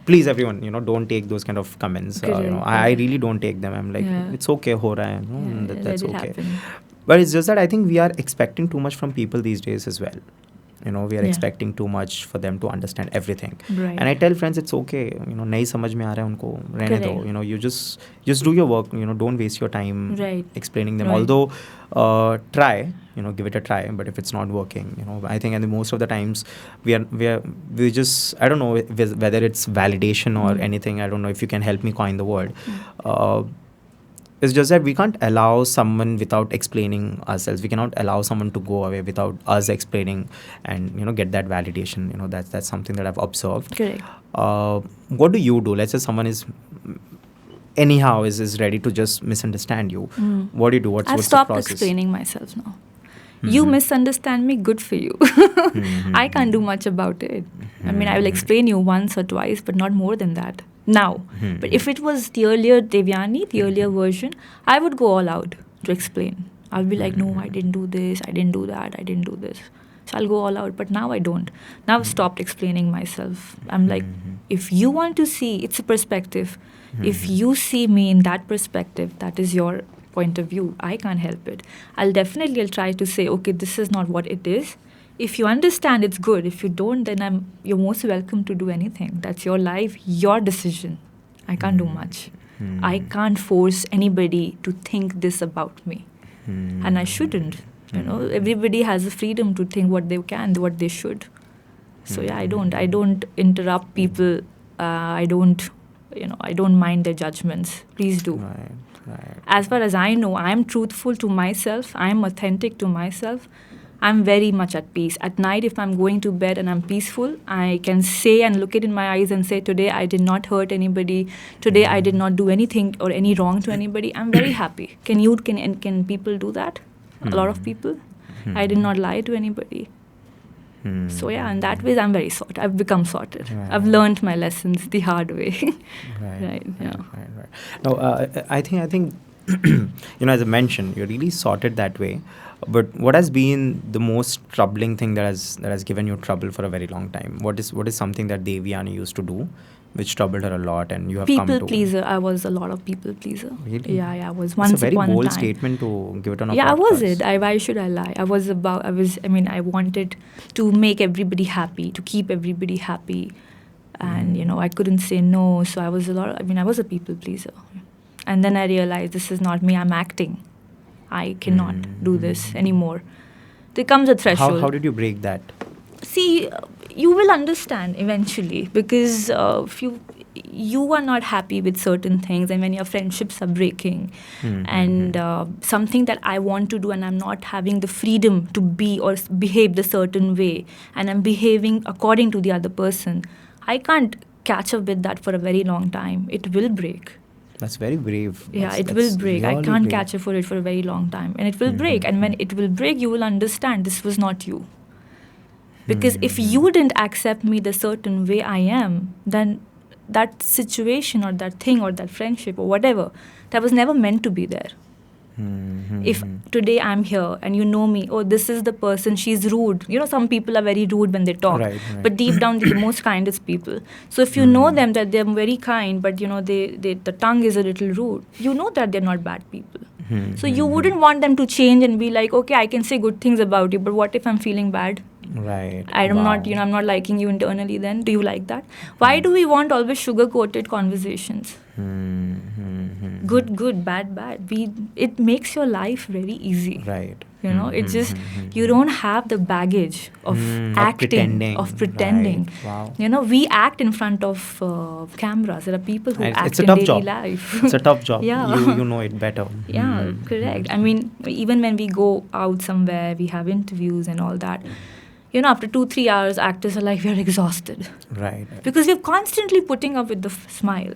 please everyone, don't take those kind of comments. I really don't take them. I'm like, it's okay, ho raha hai, that's okay. But it's just that I think we are expecting too much from people these days as well. We are expecting too much for them to understand everything. Right. And I tell friends, it's okay. नहीं समझ में आ रहा है उनको, रहने दो. You just do your work. Don't waste your time explaining them. Although try, give it a try. But if it's not working, I think, and most of the times we just, I don't know whether it's validation or anything. I don't know if you can help me coin the word. It's just that we can't allow someone without explaining ourselves. We cannot allow someone to go away without us explaining and, get that validation. That's something that I've observed. Correct. What do you do? Let's say someone is anyhow is ready to just misunderstand you. What do you do? What's the process? I've stopped explaining myself now. You misunderstand me, good for you. I can't do much about it. I mean, I will explain you once or twice, but not more than that. Now. But if it was the earlier Deviyani, the earlier version, I would go all out to explain. I'll be like, no, I didn't do this, I didn't do that, I didn't do this. So I'll go all out. But now I don't. Now I've stopped explaining myself. I'm like, if you want to see, it's a perspective. If you see me in that perspective, that is your point of view. I can't help it. I'll try to say, okay, this is not what it is. If you understand, it's good. If you don't, then you're most welcome to do anything. That's your life, your decision. I can't do much. I can't force anybody to think this about me. And I shouldn't. Everybody has the freedom to think what they can, what they should. So I don't interrupt people. I don't mind their judgments. Please do. Right. As far as I know, I am truthful to myself. I am authentic to myself. I'm very much at peace. At night, if I'm going to bed and I'm peaceful, I can say and look it in my eyes and say, today I did not hurt anybody. Today I did not do anything or any wrong to anybody. I'm very happy. Can people do that? A lot of people. I did not lie to anybody. So in that way, I'm very sorted. I've become sorted. Right. I've learned my lessons the hard way. Right. Yeah. Right. No, I think as I mentioned, you're really sorted that way. But what has been the most troubling thing that has given you trouble for a very long time? What is something that Deviyani used to do, which troubled her a lot, and you have come to? People pleaser. I was a lot of people pleaser. Really? Yeah, I was once upon a time. It's a very bold time. statement to give it on a podcast. Yeah, I was it. Why should I lie? I wanted to make everybody happy, to keep everybody happy. And, I couldn't say no. So I was a people pleaser. And then I realized this is not me. I'm acting. I cannot do this anymore. There comes a threshold. How did you break that? See, you will understand eventually, because if you are not happy with certain things, and when your friendships are breaking, and something that I want to do and I'm not having the freedom to be or behave the certain way, and I'm behaving according to the other person, I can't catch up with that for a very long time. It will break. That's very brave. Yeah, it will break. Really I can't brave. catch up for it for a very long time. And it will break. And when it will break, you will understand this was not you. Because if you didn't accept me the certain way I am, then that situation or that thing or that friendship or whatever, that was never meant to be there. If today I'm here and you know me, oh, this is the person, she's rude. Some people are very rude when they talk. Right. But deep down, they're the most kindest people. So if you know them, that they're very kind, but, the tongue is a little rude, you know that they're not bad people. So you wouldn't want them to change and be like, okay, I can say good things about you, but what if I'm feeling bad? Right. I'm not liking you internally then. Do you like that? Why do we want always sugar-coated conversations? Good, bad. It makes your life very easy. Right. It's just, you don't have the baggage of acting, of pretending. Right. Wow. We act in front of cameras. There are people who act it's a in tough daily job. life. It's a tough job. Yeah. You know it better. Yeah, correct. Even when we go out somewhere, we have interviews and all that. After 2-3 hours, actors are like, we are exhausted. Right. Because you're constantly putting up with the smile,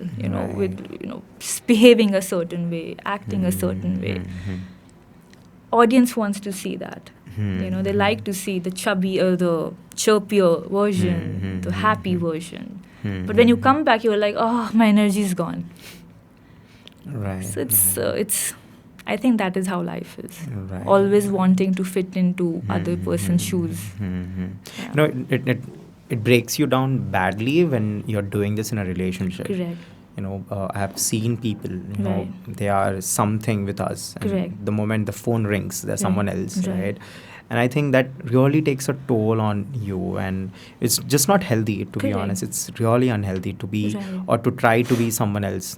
with, behaving a certain way, acting a certain way. Audience wants to see that. They like to see the chubby or the chirpier version, the happy version. But when you come back, you're like, oh, my energy is gone. Right. So it's I think that is how life is. Right. Always wanting to fit into other person's shoes. Yeah. It breaks you down badly when you're doing this in a relationship. Correct. I have seen people, they are something with us. And correct. The moment the phone rings, there's someone else, right? And I think that really takes a toll on you, and it's just not healthy, to be honest. It's really unhealthy to be or to try to be someone else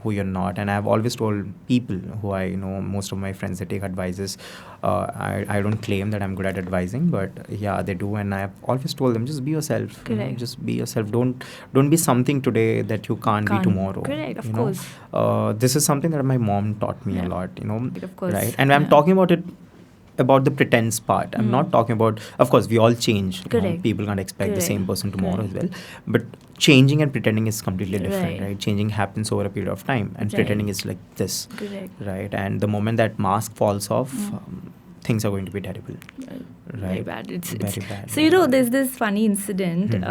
who you're not. And I've always told people who I know, most of my friends, they take advices. I don't claim that I'm good at advising, but yeah, they do. And I've always told them, just be yourself. Just be yourself. Don't be something today that you can't be tomorrow. Correct, of course. This is something that my mom taught me a lot. Of course. Right? And I'm talking about it. About the pretense part. I'm not talking about, of course, we all change. Correct. People can't expect the same person tomorrow as well. But changing and pretending is completely different, right? Changing happens over a period of time, and pretending is like this. Correct. Right? And the moment that mask falls off, things are going to be terrible. Very bad. It's very bad. So, there's this funny incident.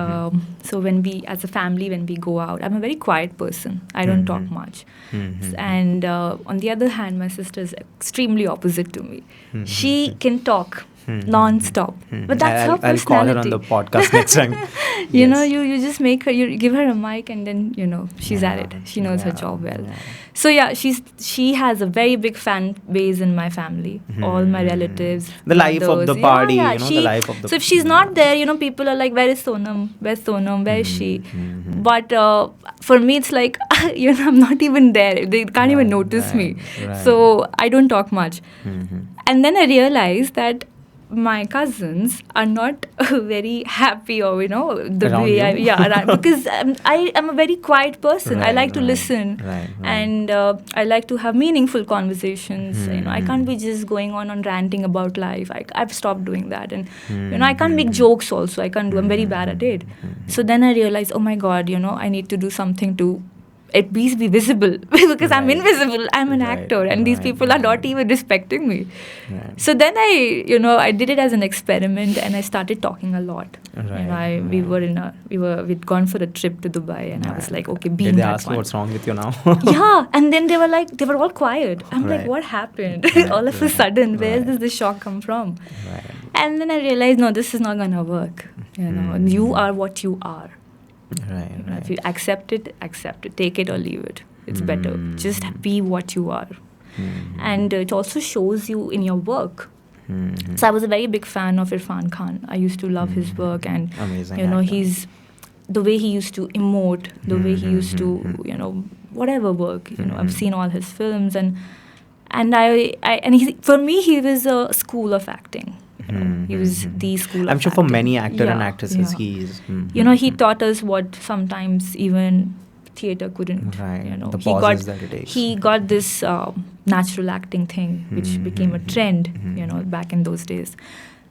So when as a family, when we go out, I'm a very quiet person. I don't talk much. And on the other hand, my sister is extremely opposite to me. She can talk non-stop. But that's her personality. I'll call her on the podcast next time. You just make her, you give her a mic, and then, she's at it. She knows her job well. So she has a very big fan base in my family. All my relatives. The life of the party, the life of the... So if she's not there, people are like, where is Sonam? Where's Sonam? Where is she? But for me, it's like, I'm not even there. They can't even notice me. Right. So I don't talk much. Mm-hmm. And then I realized that my cousins are not very happy, or the Around way you? because I am a very quiet person. I Right, like to right, listen, right. and I like to have meaningful conversations. I Hmm. can't be just going on ranting about life. I've stopped doing that, and Hmm. I can't make jokes also. I can't do. I'm very bad at it. So then I realized, oh my God, I need to do something to at least be visible because I'm Right. invisible. I'm an Right, actor, and these right, people are not right. even respecting me. Right. So then I did it as an experiment, and I started talking a lot. Right, We'd gone for a trip to Dubai, and I was like, okay, Did being they that ask you one. what's wrong with you now? Yeah, and then they were all quiet. I'm like, Right. what happened? Right, All of a right, sudden, where right. does this shock come from? Right. And then I realized, no, this is not gonna work. And you are what you are. Right, right. If you accept it, take it or leave it. It's better. Just be what you are. And it also shows you in your work. So I was a very big fan of Irfan Khan. I used to love his work, and Amazing actor. he's the way he used to emote, the way he used to whatever work. I've seen all his films, and for me he was a school of acting. He was the school. I'm of sure for acting. many actor and Yeah, actresses, yeah. he is. He taught us what sometimes even theater couldn't. Right. The he pauses got that it takes. he got this natural acting thing, which became a trend. Back in those days.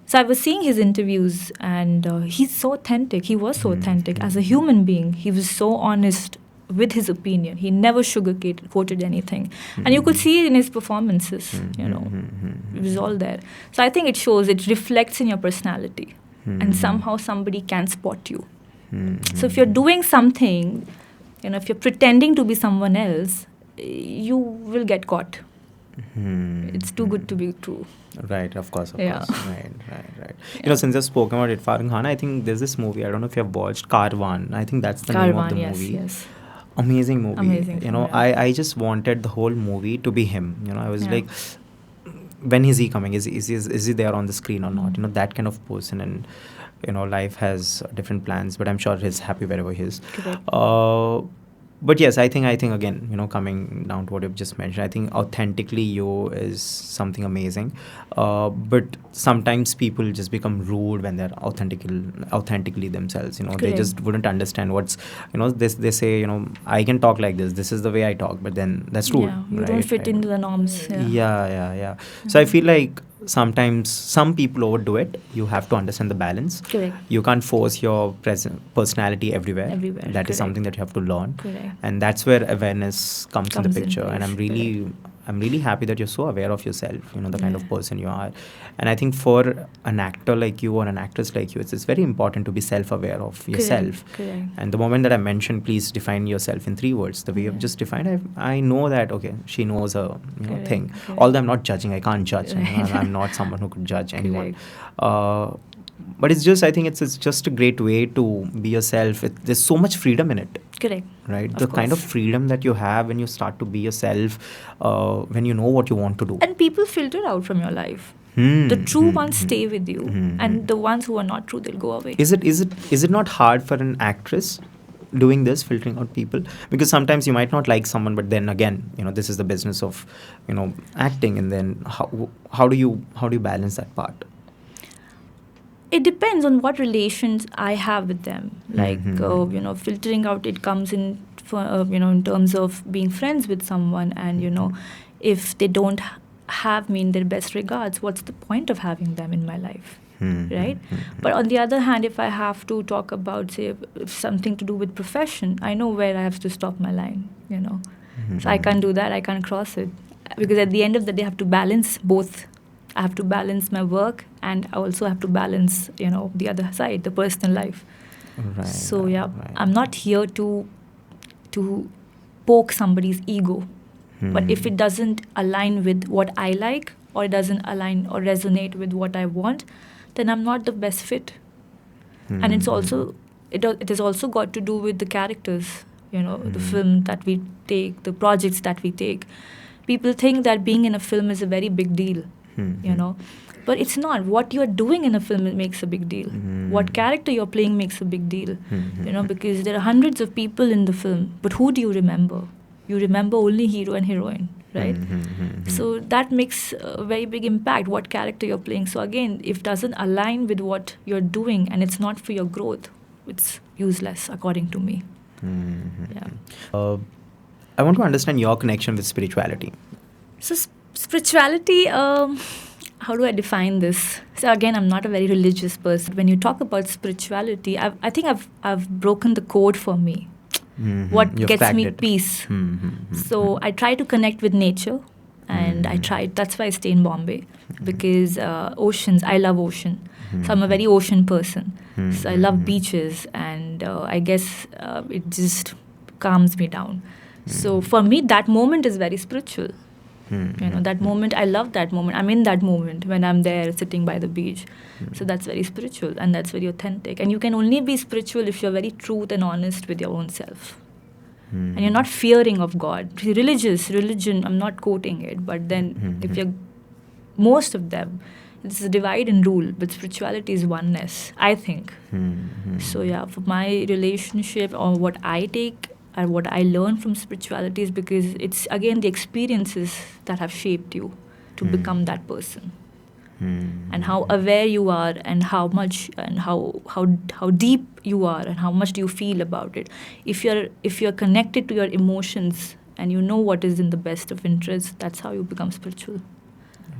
So I was seeing his interviews, and he's so authentic. He was so authentic as a human being. He was so honest with his opinion. He never sugarcoated anything, and you could see it in his performances. It was all there. So I think it shows. It reflects in your personality, and somehow somebody can spot you. So if you're doing something, if you're pretending to be someone else, you will get caught. It's too good to be true. Right, of course. Yeah. Right. Since you've spoken about Irfan Khan, I think there's this movie, I don't know if you've watched, Karwan. I think that's the name of the movie. Yes. Amazing movie. Amazing film, yeah. I just wanted the whole movie to be him. I was like, when is he coming? Is he there on the screen or not? That kind of person. And life has different plans, but I'm sure he's happy wherever he is. Correct. But yes, I think again, coming down to what you've just mentioned, I think authentically you is something amazing. But sometimes people just become rude when they're authentically themselves. They just wouldn't understand what's, they say, I can talk like this. This is the way I talk, but then that's rude. Yeah, you right? don't fit into the norms. Yeah. So I feel like sometimes some people overdo it. You have to understand the balance. Correct. You can't force your personality everywhere. That is Correct. something that you have to learn. Correct. And that's where awareness comes in the picture. And I'm place. really happy that you're so aware of yourself, the kind of person you are. And I think for an actor like you or an actress like you, it's very important to be self-aware of yourself. Correct. And the moment that I mentioned, please define yourself in 3 words. The way you've just defined, I know that, okay, she knows a thing. Correct. Although I'm not judging, I can't judge. I'm not someone who could judge anyone. But it's just, I think it's just a great way to be yourself. There's so much freedom in it. Correct. Right? The kind of freedom that you have when you start to be yourself, when you know what you want to do. And people filter out from your life. The true ones stay with you, and the ones who are not true, they'll go away. Is it not hard for an actress doing this, filtering out people? Because sometimes you might not like someone, but then again, this is the business of, acting. And then how do you balance that part? It depends on what relations I have with them. Like, filtering out, it comes in, in terms of being friends with someone, and, if they don't have me in their best regards, what's the point of having them in my life? Right? But on the other hand, if I have to talk about, say, something to do with profession, I know where I have to stop my line, So I can't do that, I can't cross it. Because at the end of the day, I have to balance both. I have to balance my work, and I also have to balance, the other side, the personal life. Right. So, right. I'm not here to poke somebody's ego. But if it doesn't align with what I like, or it doesn't align or resonate with what I want, then I'm not the best fit. And it's also, it has also got to do with the characters, the film that we take, the projects that we take. People think that being in a film is a very big deal. you know. But it's not. What you're doing in a film makes a big deal. What character you're playing makes a big deal, you know, because there are hundreds of people in the film, but who do you remember? You remember only hero and heroine, right? So that makes a very big impact, what character you're playing. So again, if it doesn't align with what you're doing and it's not for your growth, it's useless, according to me. Yeah. I want to understand your connection with spirituality. So spirituality, how do I define this? So again, I'm not a very religious person. When you talk about spirituality, I think I've broken the code for me. What You've gets cracked me it. peace. So I try to connect with nature, and that's why I stay in Bombay, because oceans, I love ocean. So I'm a very ocean person. So I love beaches, and I guess it just calms me down. So for me, that moment is very spiritual. You know, that moment, I love that moment. I'm in that moment when I'm there sitting by the beach. So that's very spiritual, and that's very authentic. And you can only be spiritual if you're very truth and honest with your own self. And you're not fearing of God. Religion, I'm not quoting it, but then if you're, most of them, it's a divide and rule, but spirituality is oneness, I think. So yeah, for my relationship, or what I take and what I learn from spirituality, is because it's again the experiences that have shaped you to become that person. And how aware you are, and how much, and how deep you are, and how much do you feel about it. If you're connected to your emotions and you know what is in the best of interest, that's how you become spiritual.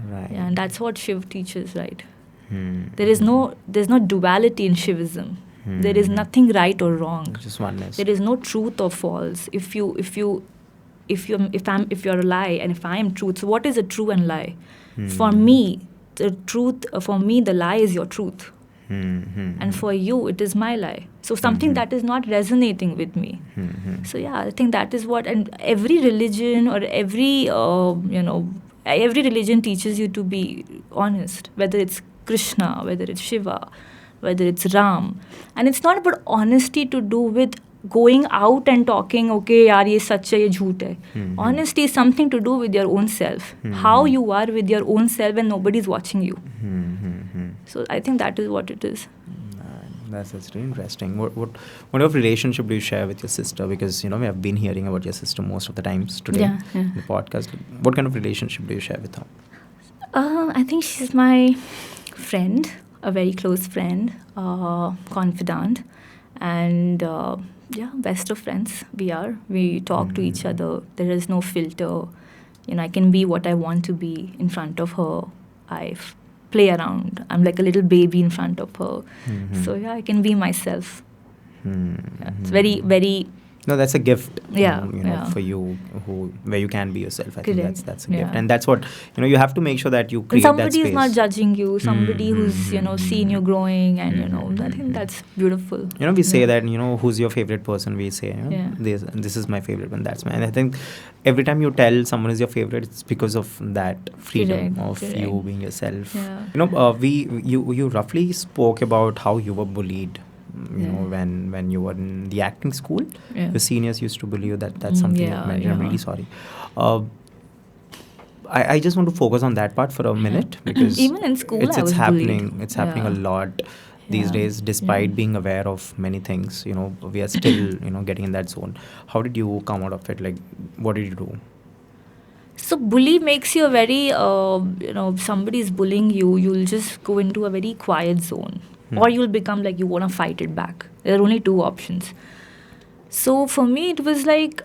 Right. Yeah, and that's what Shiv teaches, right? There's no duality in Shivism. There is nothing right or wrong. Just oneness. There is no truth or false. If you're a lie, and if I am truth, so what is a true and lie? For me, the truth, for me, the lie is your truth. And for you, it is my lie. So something that is not resonating with me. So yeah, I think that is what, and every religion, or every religion teaches you to be honest, whether it's Krishna, whether it's Shiva, whether it's Ram. And it's not about honesty to do with going out and talking, okay, yaar, ye sach hai, ye jhoot hai. Honesty is something to do with your own self, how you are with your own self when nobody's watching you. So I think that is what it is. That's really interesting. What kind of relationship do you share with your sister? Because, you know, we have been hearing about your sister most of the times today in the podcast. What kind of relationship do you share with her? I think she's my friend, a very close friend, confidant, and best of friends we are. We talk to each other. There is no filter. You know, I can be what I want to be in front of her. I play around. I'm like a little baby in front of her. So yeah, I can be myself. Yeah, it's very, very... No, that's a gift. Yeah, for you, where you can be yourself. I think that's a gift, Yeah. and that's what, you know, you have to make sure that you create that somebody space. is not judging you. Somebody who's seen you growing, and I think that's beautiful. You know, we say that, you know, who's your favorite person? We say, you know, this is my favorite one. That's my. And I think every time you tell someone is your favorite, it's because of that freedom of you being yourself. Yeah. You know, you roughly spoke about how you were bullied. You know, when you were in the acting school, the seniors used to bully you. That's something you mentioned. I'm really sorry. I just want to focus on that part for a minute, because even in school, it's I was happening. bullied. It's happening a lot these days, despite being aware of many things. You know, we are still getting in that zone. How did you come out of it? Like, what did you do? So bully makes you a very, somebody is bullying you, you'll just go into a very quiet zone. Or you'll become like you want to fight it back. There are only two options. So for me, it was like,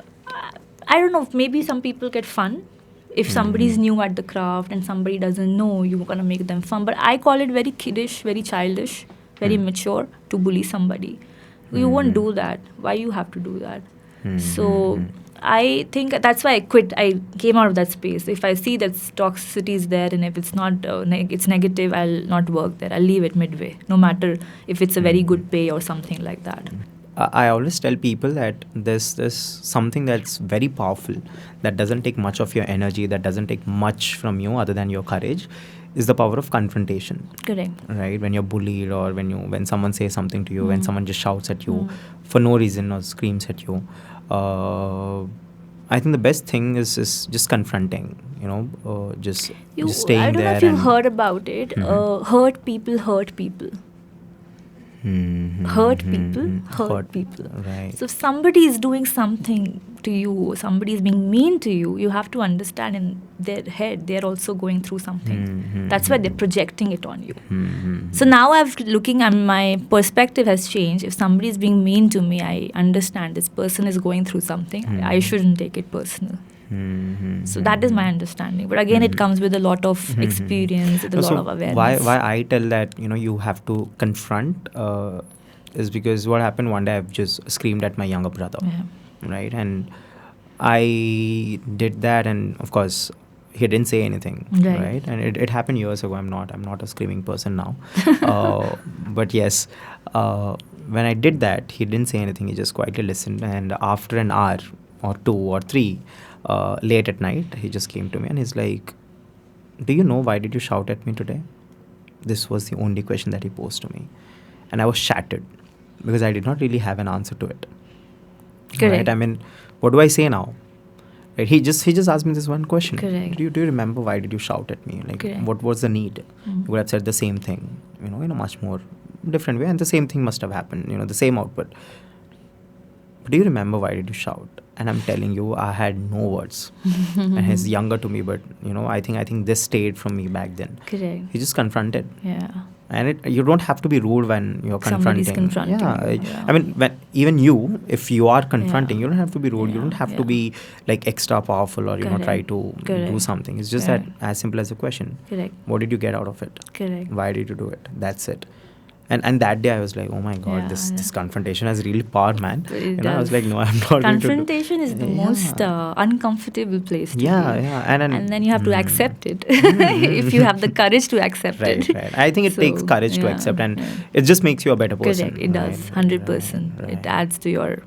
I don't know, maybe some people get fun. If somebody's new at the craft and somebody doesn't know, you're going to make them fun. But I call it very kiddish, very childish, very mature to bully somebody. You won't do that. Why you have to do that? So I think that's why I quit. I came out of that space. If I see that toxicity is there, and if it's not, it's negative, I'll not work there. I'll leave it midway, no matter if it's a very good pay or something like that. I always tell people that there's something that's very powerful, that doesn't take much of your energy, that doesn't take much from you other than your courage, is the power of confrontation. Correct. Right? When you're bullied, or when someone says something to you, when someone just shouts at you for no reason or screams at you, I think the best thing is just confronting, just staying I don't know there. if you've heard about it. Hurt people hurt people. Hurt people hurt people. Right. So if somebody is doing something to you, somebody is being mean to you, you have to understand in their head they're also going through something. That's why they're projecting it on you. So now my perspective has changed. If somebody is being mean to me, I understand this person is going through something. I shouldn't take it personal. So that is my understanding. But again, it comes with a lot of experience, with a lot of awareness. Why I tell that, you have to confront is because what happened one day, I've just screamed at my younger brother. Right? And I did that, and of course, he didn't say anything. Right? And it happened years ago. I'm not a screaming person now. But yes, when I did that, he didn't say anything. He just quietly listened. And after an hour or 2 or 3, late at night, he just came to me and he's like, do you know why did you shout at me today? This was the only question that he posed to me. And I was shattered because I did not really have an answer to it. Correct. Right? I mean, what do I say now? Right? He just asked me this one question. Correct. Do you remember why did you shout at me? Like, Correct. what was the need? You would have said the same thing, in a much more different way, and the same thing must have happened, the same output. But do you remember why did you shout? And I'm telling you, I had no words. And he's younger to me, but I think this stayed from me back then. Correct. He just confronted. Yeah. And you don't have to be rude when you're confronting. Somebody's confronting. Yeah. I mean, even you, if you are confronting, you don't have to be rude. You don't have to be like extra powerful or try to do something. It's just that as simple as a question. Correct. What did you get out of it? Correct. Why did you do it? That's it. And that day I was like, oh my God, this confrontation has really power, man. I was like, no, I'm not. Confrontation is the most uncomfortable place to be. And then you have to accept it if you have the courage to accept it. Right. I think it takes courage to accept, and it just makes you a better person. Correct. It does, 100%. Right. It adds to your,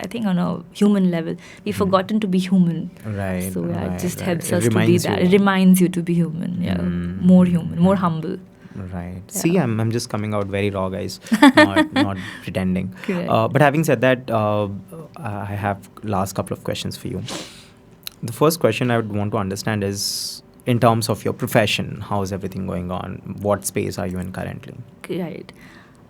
I think, on a human level, we've forgotten to be human. Right. So it just helps us to be that. It reminds you to be human. Yeah. More human, more humble. Right. Yeah. See, I'm just coming out very raw, guys. Not pretending. But having said that, I have last couple of questions for you. The first question I would want to understand is, in terms of your profession, how is everything going on? What space are you in currently? Right.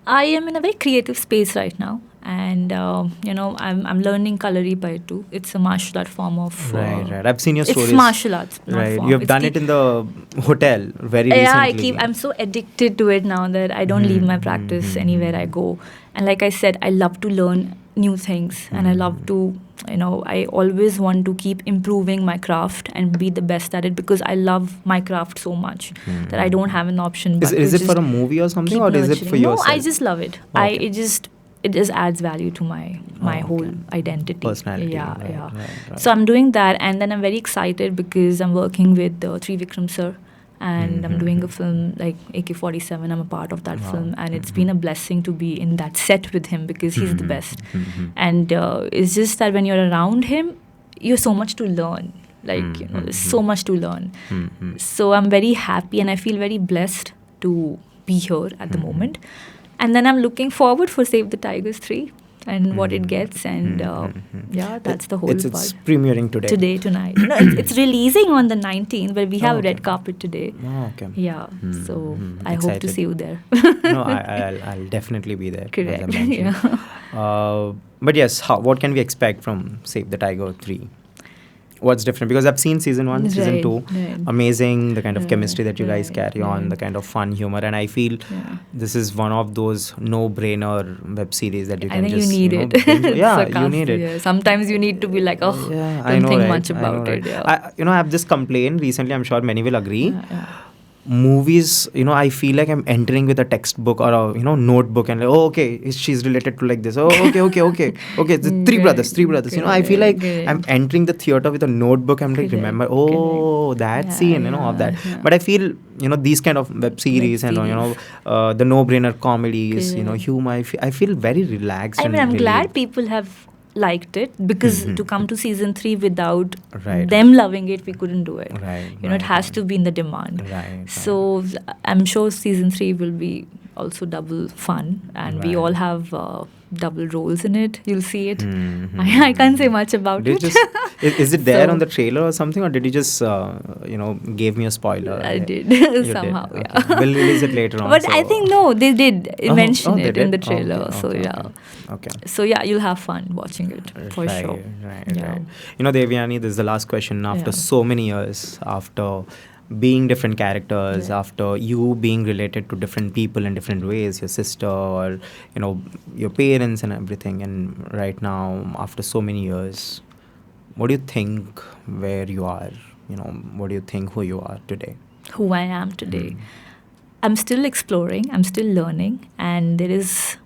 I am in a very creative space right now. And, I'm learning Kalaripayattu too. It's a martial art form of... Right. I've seen your stories. It's martial arts, not form. You have done it in the hotel very recently. I'm so addicted to it now that I don't leave my practice anywhere I go. And like I said, I love to learn new things. And I love to, I always want to keep improving my craft and be the best at it because I love my craft so much that I don't have an option. Is it for a movie or something, or is it for yourself? No, I just love it. Okay. It just adds value to my whole identity. Personality. Yeah. So I'm doing that, and then I'm very excited because I'm working with Trivikram sir, and I'm doing a film like AK-47. I'm a part of that film, and it's been a blessing to be in that set with him because he's the best. And it's just that when you're around him, you have so much to learn. There's so much to learn. So I'm very happy, and I feel very blessed to be here at the moment. And then I'm looking forward for Save the Tigers 3 and what it gets. And that's the whole part. It's premiering today. Tonight. No, it's releasing on the 19th, but we have a red carpet today. Oh, okay. Yeah. So I hope to see you there. No, I'll definitely be there. Correct. As I mentioned. But yes, what can we expect from Save the Tiger 3? What's different? Because I've seen season 1, season 2. Amazing, the kind of chemistry that you guys carry on, the kind of fun humor. And I feel this is one of those no-brainer web series that you can just... I think you need it. You need it. Yeah. Sometimes you need to be like, don't think much about it. Yeah. I've just complained recently, I'm sure many will agree. Movies, I feel like I'm entering with a textbook or a, notebook and okay, she's related to like this. Okay, the three brothers. I feel like I'm entering the theater with a notebook. I'm like, remember, that scene, of that. But I feel, these kind of web series and, the no-brainer comedies, humor, I feel very relaxed. I'm glad people have liked it because to come to season 3 without them loving it, we couldn't do it. It has to be in the demand. So I'm sure season 3 will be also double fun, and we all have double roles in it. You'll see it. I can't say much about it. Is it there So- on the trailer or something, or did you just gave me a spoiler? I did You somehow, did. yeah. Okay. We'll release it later on. But I think no, they did mention they it in the did? trailer. Okay, So okay, yeah. Okay. So yeah, you'll have fun watching it for Right, sure. right. Yeah. Deviyani, this is the last question. After Yeah. so many years, after being different characters, Right. after you being related to different people in different ways, your sister or your parents and everything, and right now after so many years, what do you think where you are? What do you think who you are today? Who I am today. I'm still exploring, I'm still learning, and there is,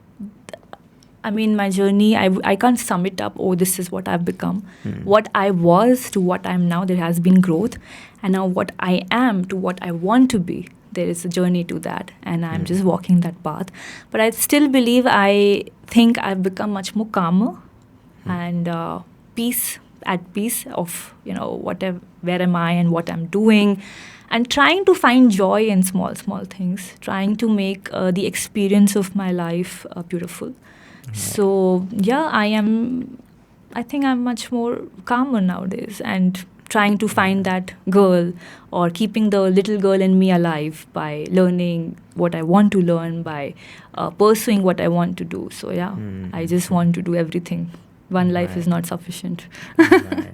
I mean, my journey, I can't sum it up, oh, this is what I've become. What I was to what I'm now, there has been growth. And now what I am to what I want to be, there is a journey to that. And I'm just walking that path. But I still believe, I think I've become much more calmer and at peace of, whatever, where am I and what I'm doing. And trying to find joy in small, small things. Trying to make the experience of my life beautiful. So yeah, I think I'm much more calmer nowadays, and trying to find that girl, or keeping the little girl in me alive by learning what I want to learn, by pursuing what I want to do. So yeah, I just want to do everything. One life is not sufficient. Right.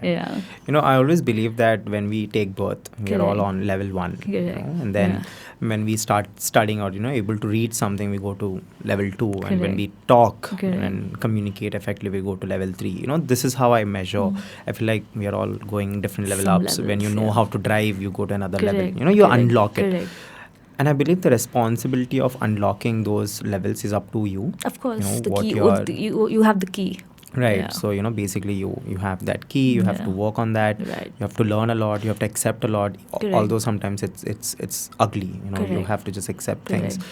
Yeah. I always believe that when we take birth, we are all Correct. on level 1. Correct. And then when we start studying or able to read something, we go to level 2. And when Correct. we talk Correct. and communicate effectively, we go to level 3. This is how I measure. I feel like we are all going different level Some ups. When you levels, know yeah. how to drive, you go to another Correct. level. You Correct. unlock it. Correct. And I believe the responsibility of unlocking those levels is up to you. Of course, the what key. you are- You have the key. Right. Yeah. So, basically you have that key, you have to work on that. Right. You have to learn a lot, you have to accept a lot. Correct. Although sometimes it's ugly, you Correct. have to just accept Correct. things.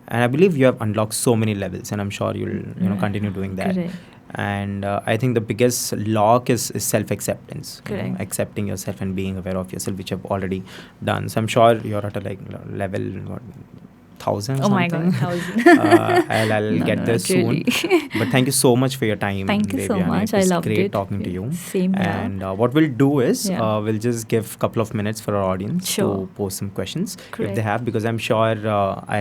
And I believe you have unlocked so many levels, and I'm sure you'll continue doing that. Correct. And I think the biggest lock is self-acceptance. Correct. Accepting yourself and being aware of yourself, which I've already done. So I'm sure you're at a level 1,000 or Oh my something. God, 1,000. I'll No, get no, there not soon. really. But thank you so much for your time. Thank you so Deviyani. much. It was I loved great it. talking to you. Same here. And what we'll do is Yeah. we'll just give a couple of minutes for our audience Sure. to post some questions if Correct. they have, because I'm sure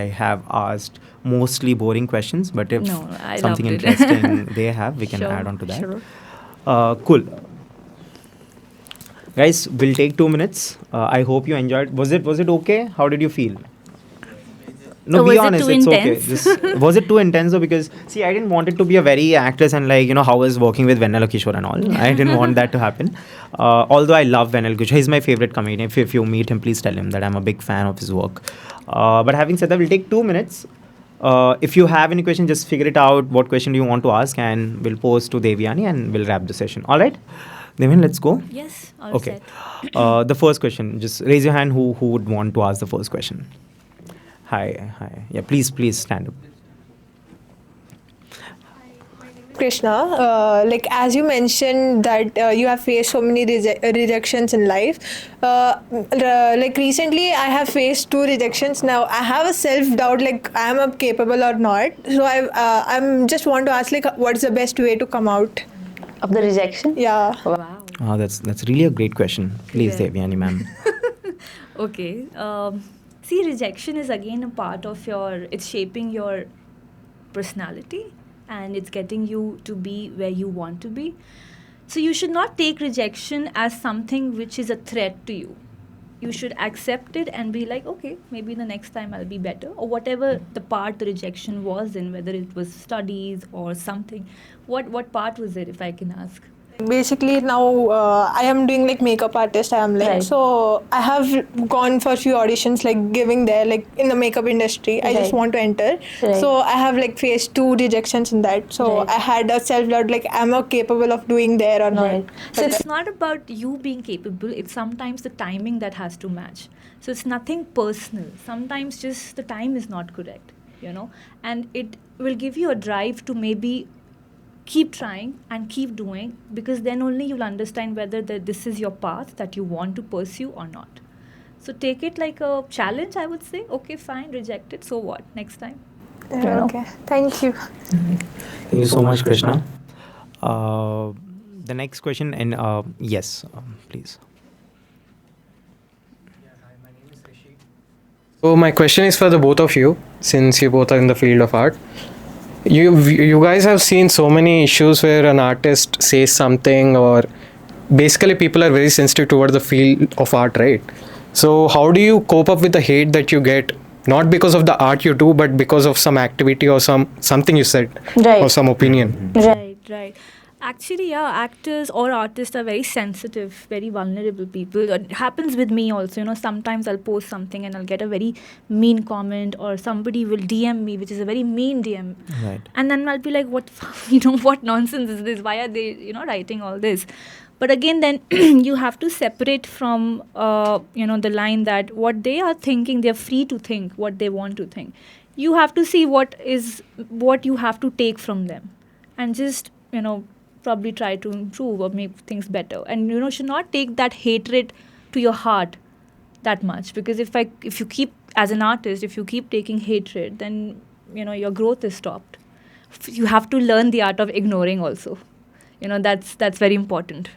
I have asked mostly boring questions, but if No, I something loved it. interesting they have, we can Sure, add on to that. sure. Cool. Guys, we'll take 2 minutes. I hope you enjoyed. Was it okay? How did you feel? No, So be was it honest. too It's intense? okay. Was it too intense though? Because see, I didn't want it to be a very actress and how I was working with Venel Kishore and all. I didn't want that to happen. Although I love Venel Kishore, he's my favorite comedian. If you meet him, please tell him that I'm a big fan of his work. But having said that, we'll take 2 minutes. If you have any question, just figure it out. What question do you want to ask, and we'll post to Deviyani and we'll wrap the session. All right, Devin, let's go. Yes. All Okay. set. The first question. Just raise your hand. Who would want to ask the first question? Hi. Yeah, please stand up. Krishna, as you mentioned that you have faced so many rejections in life. Recently, I have faced 2 rejections. Now I have a self-doubt, I am capable or not. So I'm just want to ask, what's the best way to come out? Of the rejection? Yeah. Wow. That's really a great question. Please, Yeah. Deviyani ma'am. Okay. See, rejection is again a part of it's shaping your personality, and it's getting you to be where you want to be. So you should not take rejection as something which is a threat to you. You should accept it and be like, okay, maybe the next time I'll be better, or whatever the part the rejection was in, whether it was studies or something. What part was it, if I can ask? Basically, now I am doing makeup artist. I am Right. so I have gone for few auditions, giving there, in the makeup industry. I just Right. want to enter. Right. So I have faced 2 rejections in that. So Right. I had a self doubt, am I capable of doing there or not? Right. So it's not about you being capable, it's sometimes the timing that has to match. So it's nothing personal. Sometimes just the time is not correct, and it will give you a drive to maybe keep trying and keep doing, because then only you'll understand whether this is your path that you want to pursue or not. So take it like a challenge, I would say. Okay, fine, reject it. So what? Next time. Okay. Thank you. Thank you so much, Krishna. The next question, and yes, please. So my question is for the both of you, since you both are in the field of art. You guys have seen so many issues where an artist says something, or basically people are very sensitive towards the field of art, right? So how do you cope up with the hate that you get, not because of the art you do, but because of some activity or something you said, Right. or some opinion? Right. Actually, yeah, actors or artists are very sensitive, very vulnerable people. It happens with me also. Sometimes I'll post something and I'll get a very mean comment, or somebody will DM me, which is a very mean DM. Right. And then I'll be like, what, what nonsense is this? Why are they, writing all this? But again, then you have to separate from, the line that what they are thinking, they're free to think what they want to think. You have to see what you have to take from them, and just, probably try to improve or make things better. And, should not take that hatred to your heart that much, because if you keep, as an artist, if you keep taking hatred, then, your growth is stopped. You have to learn the art of ignoring also. That's very important.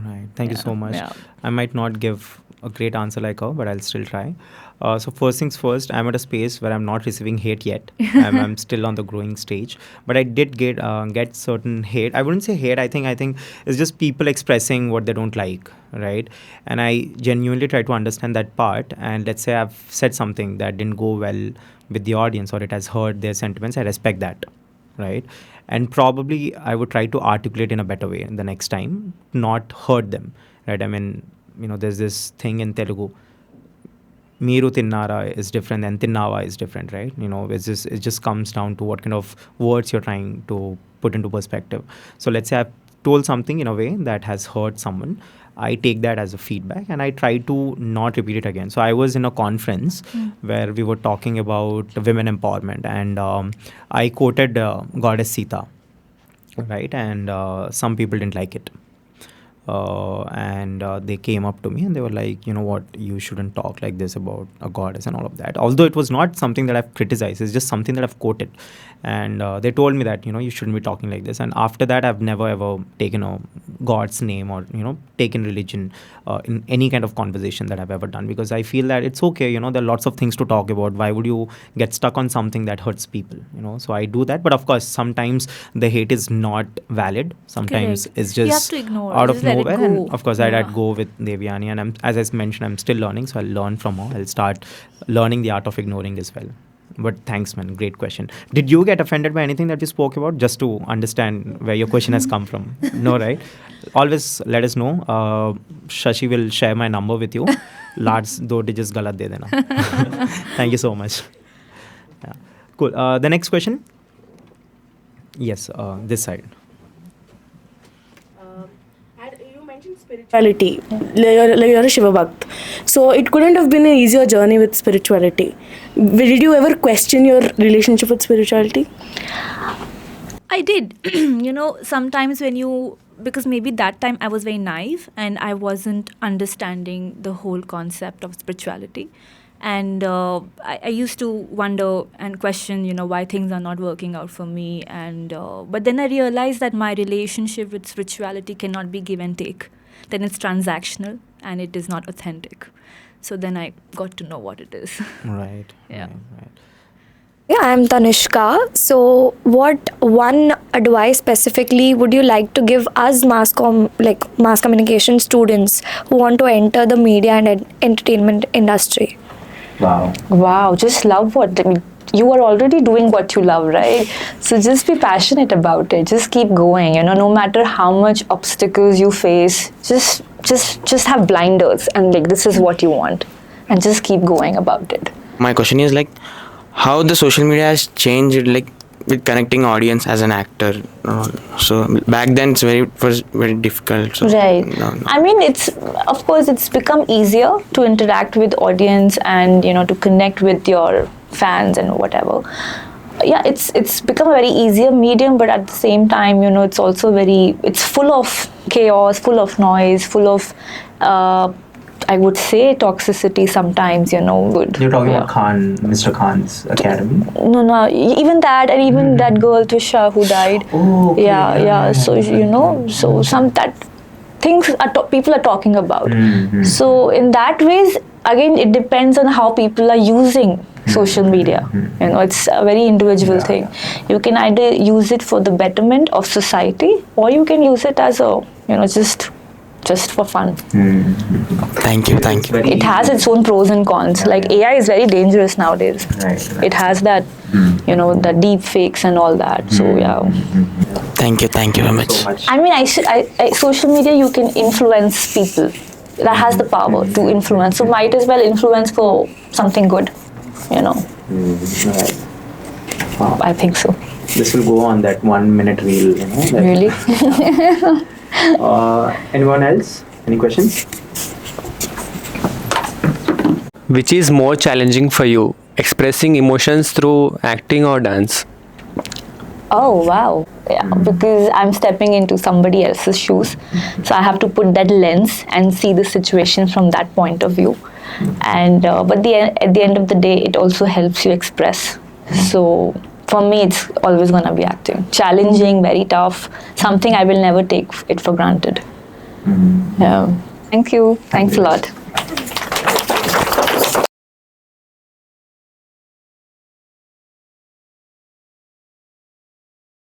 Right. Thank you so much. Yeah. I might not give a great answer like her, but I'll still try. So first things first, I'm at a space where I'm not receiving hate yet. I'm still on the growing stage, but I did get certain hate. I wouldn't say hate. I think it's just people expressing what they don't like, right? And I genuinely try to understand that part. And let's say I've said something that didn't go well with the audience, or it has hurt their sentiments. I respect that, right? And probably I would try to articulate in a better way the next time, not hurt them, right? I mean, there's this thing in Telugu, Meeru Tinnara is different and Tinnava is different, right? It just comes down to what kind of words you're trying to put into perspective. So let's say I've told something in a way that has hurt someone. I take that as a feedback and I try to not repeat it again. So I was in a conference where we were talking about women empowerment, and I quoted Goddess Sita, right? And some people didn't like it. And they came up to me and they were like, you know what, you shouldn't talk like this about a goddess and all of that. Although it was not something that I've criticized, it's just something that I've quoted. And they told me that, you shouldn't be talking like this. And after that, I've never ever taken a god's name or, taken religion in any kind of conversation that I've ever done, because I feel that it's okay, there are lots of things to talk about. Why would you get stuck on something that hurts people, So I do that. But of course, sometimes the hate is not valid. Sometimes it's just you have to ignore. out of Just let it nowhere. go. And of course, I'd go with Deviyani, and as I mentioned, I'm still learning, so I'll learn from her. I'll start learning the art of ignoring as well. But thanks, man. Great question. Did you get offended by anything that you spoke about? Just to understand where your question has come from. No, right? Always let us know. Shashi will share my number with you. Last 2 digits galat de dena. Thank you so much. Yeah. Cool. The next question. Yes, this side. Spirituality, you're a Shiva Bhakt. So it couldn't have been an easier journey with spirituality. Did you ever question your relationship with spirituality? I did. Sometimes because maybe that time I was very naive and I wasn't understanding the whole concept of spirituality. And I used to wonder and question, why things are not working out for me. And but then I realized that my relationship with spirituality cannot be give and take. Then it's transactional and it is not authentic. So then I got to know what it is. Right. Yeah. Right. Yeah, I'm Tanishka. So, what one advice specifically would you like to give us mass communication students who want to enter the media and entertainment industry? Wow, just love you are already doing what you love, right? So just be passionate about it. Just keep going, no matter how much obstacles you face, just have blinders and this is what you want, and just keep going about it. My question is how the social media has changed with connecting audience as an actor. So back then it was very difficult. So, right. I mean, of course it's become easier to interact with audience and to connect with your fans and whatever. Yeah, it's become a very easier medium, but at the same time, it's also it's full of chaos, full of noise, full of I would say toxicity sometimes, would. You're talking yeah. about Mr. Khan's academy. No, even that, and even that girl Trisha who died. Oh, okay. Yeah. So so some that things people are talking about. So in that ways, again, it depends on how people are using social media. It's a very individual thing. You can either use it for the betterment of society, or you can use it as a just for fun. Thank you. It has its own pros and cons. Like AI is very dangerous nowadays. Right. It has that, the deep fakes and all that. So yeah. Thank you very much. So much. I mean, social media, you can influence people. That has the power to influence. So might as well influence for something good. Right. Wow. I think so. This will go on that 1 minute reel. Really? Anyone else? Any questions? Which is more challenging for you, expressing emotions through acting or dance? Oh, wow. Yeah, because I'm stepping into somebody else's shoes. So I have to put that lens and see the situation from that point of view. And but at the end of the day, it also helps you express. So for me, it's always going to be acting. Challenging, very tough, something I will never take it for granted. Yeah. Thank you. Thanks a lot.